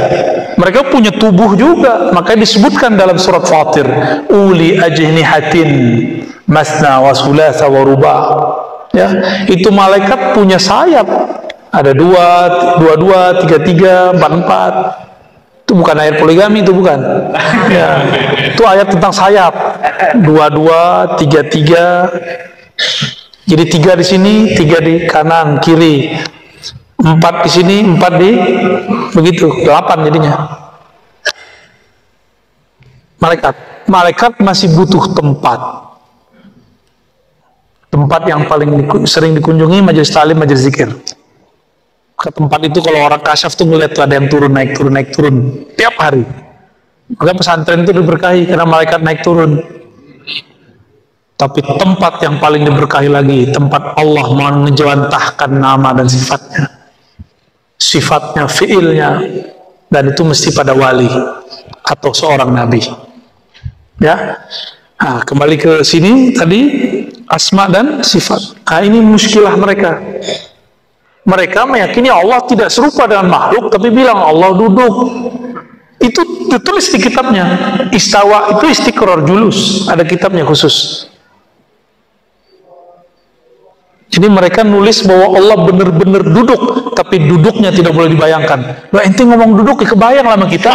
Speaker 1: Mereka punya tubuh juga, makanya disebutkan dalam surat Fatir, uli ajnihatin masna wa sulasa wa rubah. Ya, itu malaikat punya sayap. Ada dua, tiga, empat. Itu bukan ayat poligami, itu bukan. Ya, itu ayat tentang sayap. Dua, tiga. Jadi 3 di sini, 3 di kanan, kiri. 4 di sini, 4 di begitu, 8 jadinya. Malaikat masih butuh tempat. Tempat yang paling sering dikunjungi majelis ta'lim, majelis zikir. Ke tempat itu kalau orang kasyaf tuh ngeliat tuh ada yang turun naik turun tiap hari. Maka pesantren itu diberkahi karena malaikat naik turun. Tapi tempat yang paling diberkahi lagi, tempat Allah menjawantahkan nama dan sifatnya, fiilnya, dan itu mesti pada wali atau seorang nabi. Ya, kembali ke sini tadi asma dan sifat. Ini muskilah mereka. Mereka meyakini Allah tidak serupa dengan makhluk, tapi bilang Allah duduk. Itu ditulis di kitabnya. Istawa itu istiqrar julus, ada kitabnya khusus. Jadi mereka nulis bahwa Allah benar-benar duduk, tapi duduknya tidak boleh dibayangkan. Lah ente ngomong duduk, kebayang lama kita.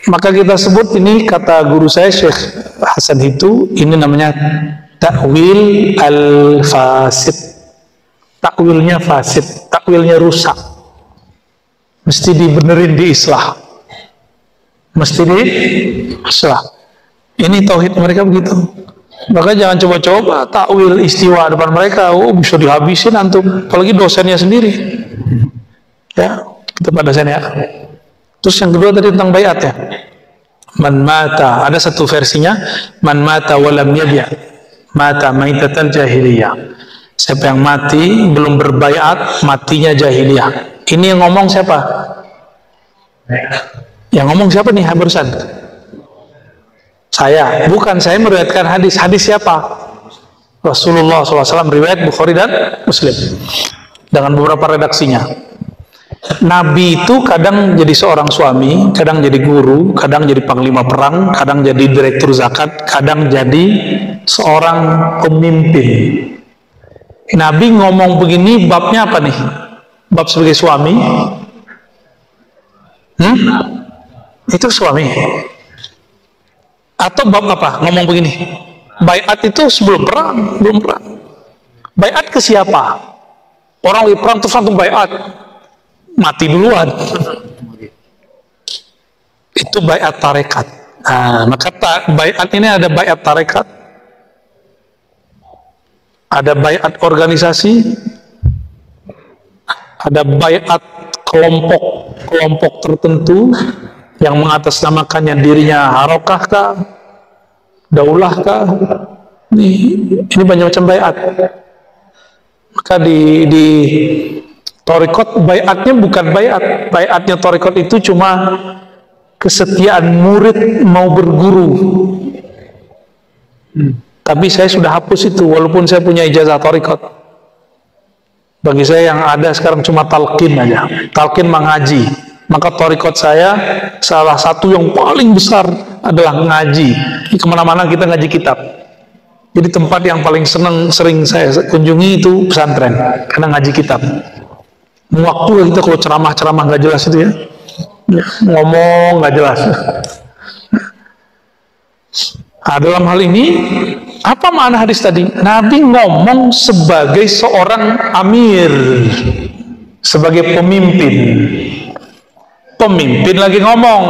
Speaker 1: Maka kita sebut ini, kata guru saya Syekh Hasan itu, ini namanya takwil al-fasid. Takwilnya fasid, takwilnya rusak. Mesti dibenerin, diislah. Mesti diislah. Ini tauhid mereka begitu. Maka jangan coba-coba takwil istiwa depan mereka. Bisa dihabisin antum, apalagi dosennya sendiri. Ya, kita pada dosennya. Terus yang kedua tadi tentang bayat ya. Man mata, ada satu versinya, man mata walam yabi' mata maitatal jahiliyah. Siapa yang mati belum berbayat, matinya jahiliyah. Ini yang ngomong siapa? Yang ngomong siapa nih barusan? Saya. Bukan, saya meriwayatkan hadis. Hadis siapa? Rasulullah SAW, riwayat Bukhari dan Muslim dengan beberapa redaksinya. Nabi itu kadang jadi seorang suami, kadang jadi guru, kadang jadi panglima perang, kadang jadi direktur zakat, kadang jadi seorang pemimpin. Nabi ngomong begini, babnya apa nih? Bab sebagai suami? Itu suami. Atau bab apa? Ngomong begini. Baiat itu sebelum perang, belum perang. Baiat ke siapa? Orang lagi perang terus langsung baiat. Mati duluan. Itu baiat tarekat. Maka baiat ini ada baiat tarekat, ada baiat organisasi, ada baiat kelompok tertentu yang mengatasnamakannya dirinya harokah kah, daulah kah, ini banyak macam baiat. Maka di Thariqat baiatnya bukan baiatnya Thariqat itu cuma kesetiaan murid mau berguru. Tapi saya sudah hapus itu, walaupun saya punya ijazah Thariqat. Bagi saya yang ada sekarang cuma talqin aja, talqin mengaji. Maka Thariqat saya salah satu yang paling besar adalah ngaji. Di kemana-mana kita ngaji kitab. Jadi tempat yang paling sering saya kunjungi itu pesantren, karena ngaji kitab. Waktu kita kalau ceramah nggak jelas itu ya, ngomong nggak jelas. Nah, dalam hal ini apa makna hadis tadi? Nabi ngomong sebagai seorang amir, sebagai pemimpin. Pemimpin lagi ngomong,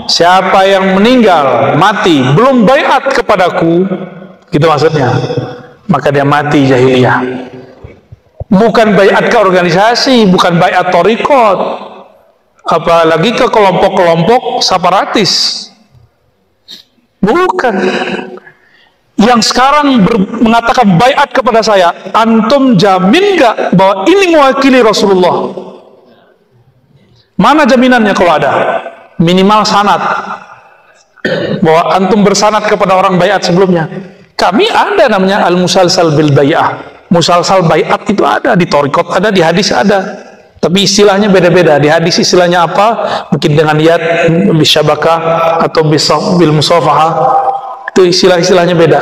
Speaker 1: siapa yang meninggal, mati, belum baiat kepadaku, gitu maksudnya, maka dia mati jahiliyah. Bukan baiat ke organisasi, bukan baiat Thariqat, apalagi ke kelompok-kelompok separatis. Bukan. Yang sekarang mengatakan baiat kepada saya, antum jamin gak bahwa ini mewakili Rasulullah? Mana jaminannya kalau ada? Minimal sanad, bahwa antum bersanad kepada orang baiat sebelumnya. Kami ada namanya al-musalsal bil bai'ah. Musalsal baiat itu ada di Thariqat, ada di hadis ada. Tapi istilahnya beda-beda. Di hadis istilahnya apa? Mungkin dengan yad bisyabakah atau bil musafahah. Itu istilah-istilahnya beda.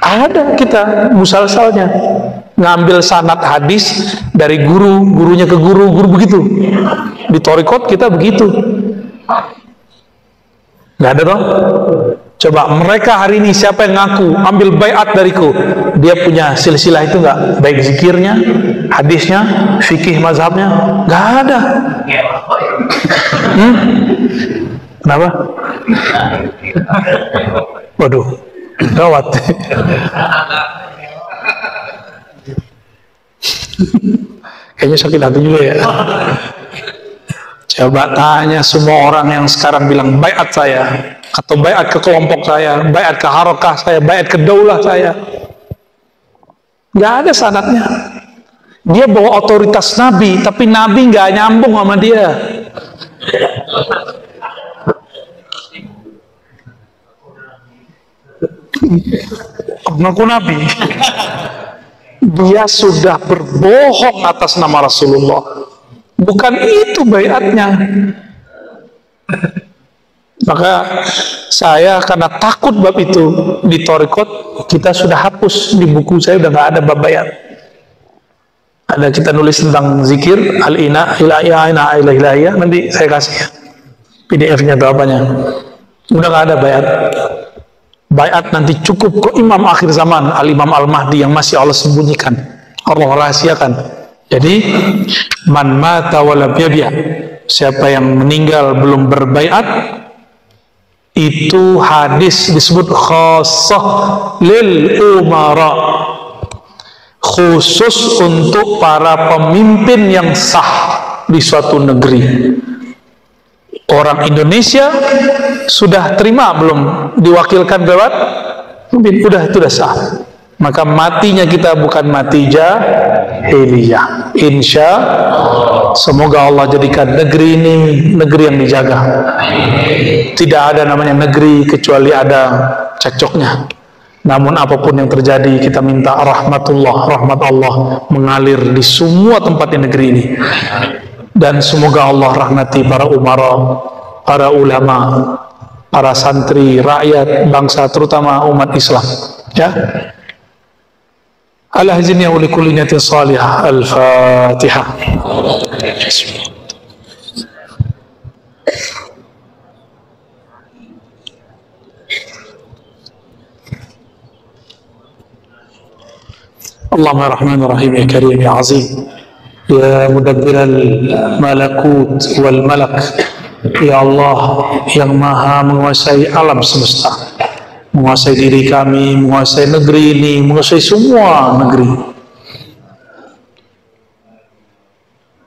Speaker 1: Ada kita musalsalnya, ngambil sanad hadis dari gurunya ke guru begitu. Di Thariqat kita begitu. Nggak ada dong. Coba mereka hari ini siapa yang ngaku ambil baiat dariku? Dia punya silsilah itu nggak? Baik zikirnya, hadisnya, fikih mazhabnya, nggak ada. Kenapa? Waduh, gawat. Kayaknya sakit hati juga ya. Coba tanya semua orang yang sekarang bilang baiat saya, atau baiat ke kelompok saya, baiat ke harokah saya, baiat ke daulah saya. Nggak ada sanadnya. Dia bawa otoritas Nabi, tapi Nabi nggak nyambung sama dia. Ngaku Nabi. Dia sudah berbohong atas nama Rasulullah. Bukan itu baiatnya. Maka saya karena takut bab itu di Thariqat, kita sudah hapus di buku saya, udah nggak ada bab baiat. Ada kita nulis tentang zikir al-ina ilahiyah, nanti saya kasih PDF-nya atau apanya. Udah nggak ada baiat. Baiat nanti cukup kok Imam akhir zaman, Al-Imam Al-Mahdi yang masih Allah sembunyikan, Allah rahasiakan. Jadi man mata walam yabi', siapa yang meninggal belum berbaiat, itu hadis disebut khassah lil umara, khusus untuk para pemimpin yang sah di suatu negeri. Orang Indonesia sudah terima belum diwakilkan lewat pemimpin? Udah, itu sudah sah. Maka matinya kita bukan mati jahiliyah. Insya semoga Allah jadikan negeri ini negeri yang dijaga. Tidak ada namanya negeri kecuali ada cekcoknya. Namun apapun yang terjadi, kita minta rahmat Allah mengalir di semua tempat di negeri ini. Dan semoga Allah rahmati para umara, para ulama, para santri, rakyat, bangsa, terutama umat Islam. Ya. Ala hajini wa likulli niyatin salihah. Al-Fatihah. Allahumma rahman rahim ya karim ya azim ya mudabbir al-malakut wal malak, ya Allah yang maha menguasai alam semesta, menguasai diri kami, menguasai negeri ini, menguasai semua negeri.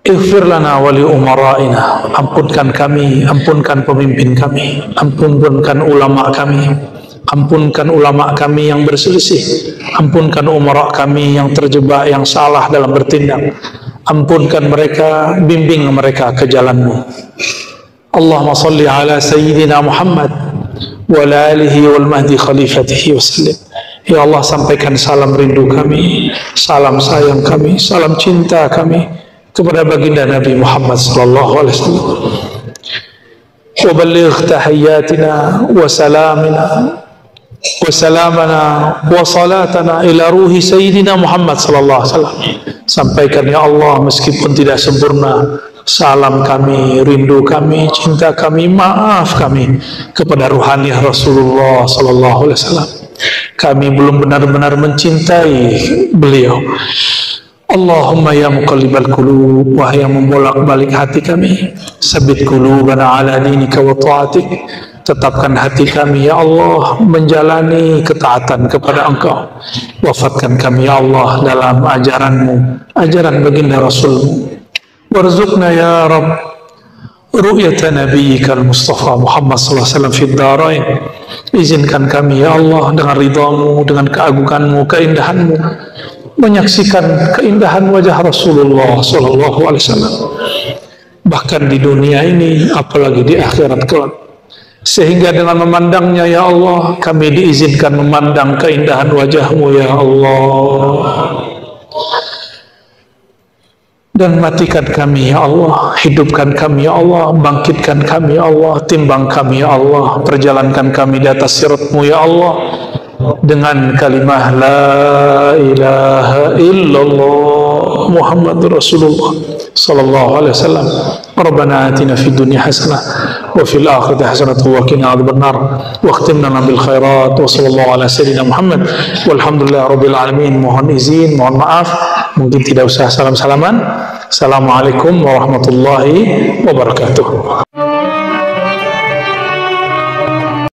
Speaker 1: Ighfir lana wa li umara'ina, ampunkan kami, ampunkan pemimpin kami, ampunkan ulama kami, ampunkan ulama kami yang berselisih, ampunkan umara kami yang terjebak, yang salah dalam bertindak, ampunkan mereka, bimbing mereka ke jalan-Mu. Allahumma salli ala Sayyidina Muhammad wa ala alihi wal mahdi khalifatihi wa sallim. Ya Allah, sampaikan salam rindu kami, salam sayang kami, salam cinta kami kepada baginda Nabi Muhammad sallallahu alaihi wasallam. Wa balligh tahiyyatina wa salamina wa salamana wa salatana ila ruhi sayyidina Muhammad sallallahu alaihi wasallam. Sampaikan ya Allah, meskipun tidak sempurna, salam kami, rindu kami, cinta kami, maaf kami kepada ruhaniah Rasulullah sallallahu alaihi wasallam. Kami belum benar-benar mencintai beliau. Allahumma ya muqallibal qulub, wahai yang membolak-balik hati kami, sabit qulubana ala dinika wa ta'atik, tetapkan hati kami ya Allah menjalani ketaatan kepada Engkau. Wafatkan kami ya Allah dalam ajaran-Mu, ajaran baginda Rasul-Mu. Warzuqna ya Rabb ru'yata nabiyyikal Mustafa Muhammad sallallahu alaihi wasallam fid darain. Izinkan kami ya Allah dengan ridha-Mu, dengan keagungan-Mu, keindahan-Mu, menyaksikan keindahan wajah Rasulullah sallallahu alaihi wasallam, bahkan di dunia ini apalagi di akhirat kelak, sehingga dengan memandangnya ya Allah kami diizinkan memandang keindahan wajah-Mu ya Allah. Dan matikan kami ya Allah, hidupkan kami ya Allah, bangkitkan kami ya Allah, timbang kami ya Allah, perjalankan kami di atas sirat-Mu ya Allah dengan kalimah la ilaha illallah Muhammadur Rasulullah sallallahu alaihi wasallam. Rabbana atina fid dunya hasanah wa fil akhirati hasanah wa qina adzabannar wa khtim lana bil khairat wa sallallahu ala sayyidina Muhammad walhamdulillahi rabbil alamin. Mohon izin, mohon maaf, mungkin tidak usah salam-salaman. Assalamualaikum warahmatullahi wabarakatuh.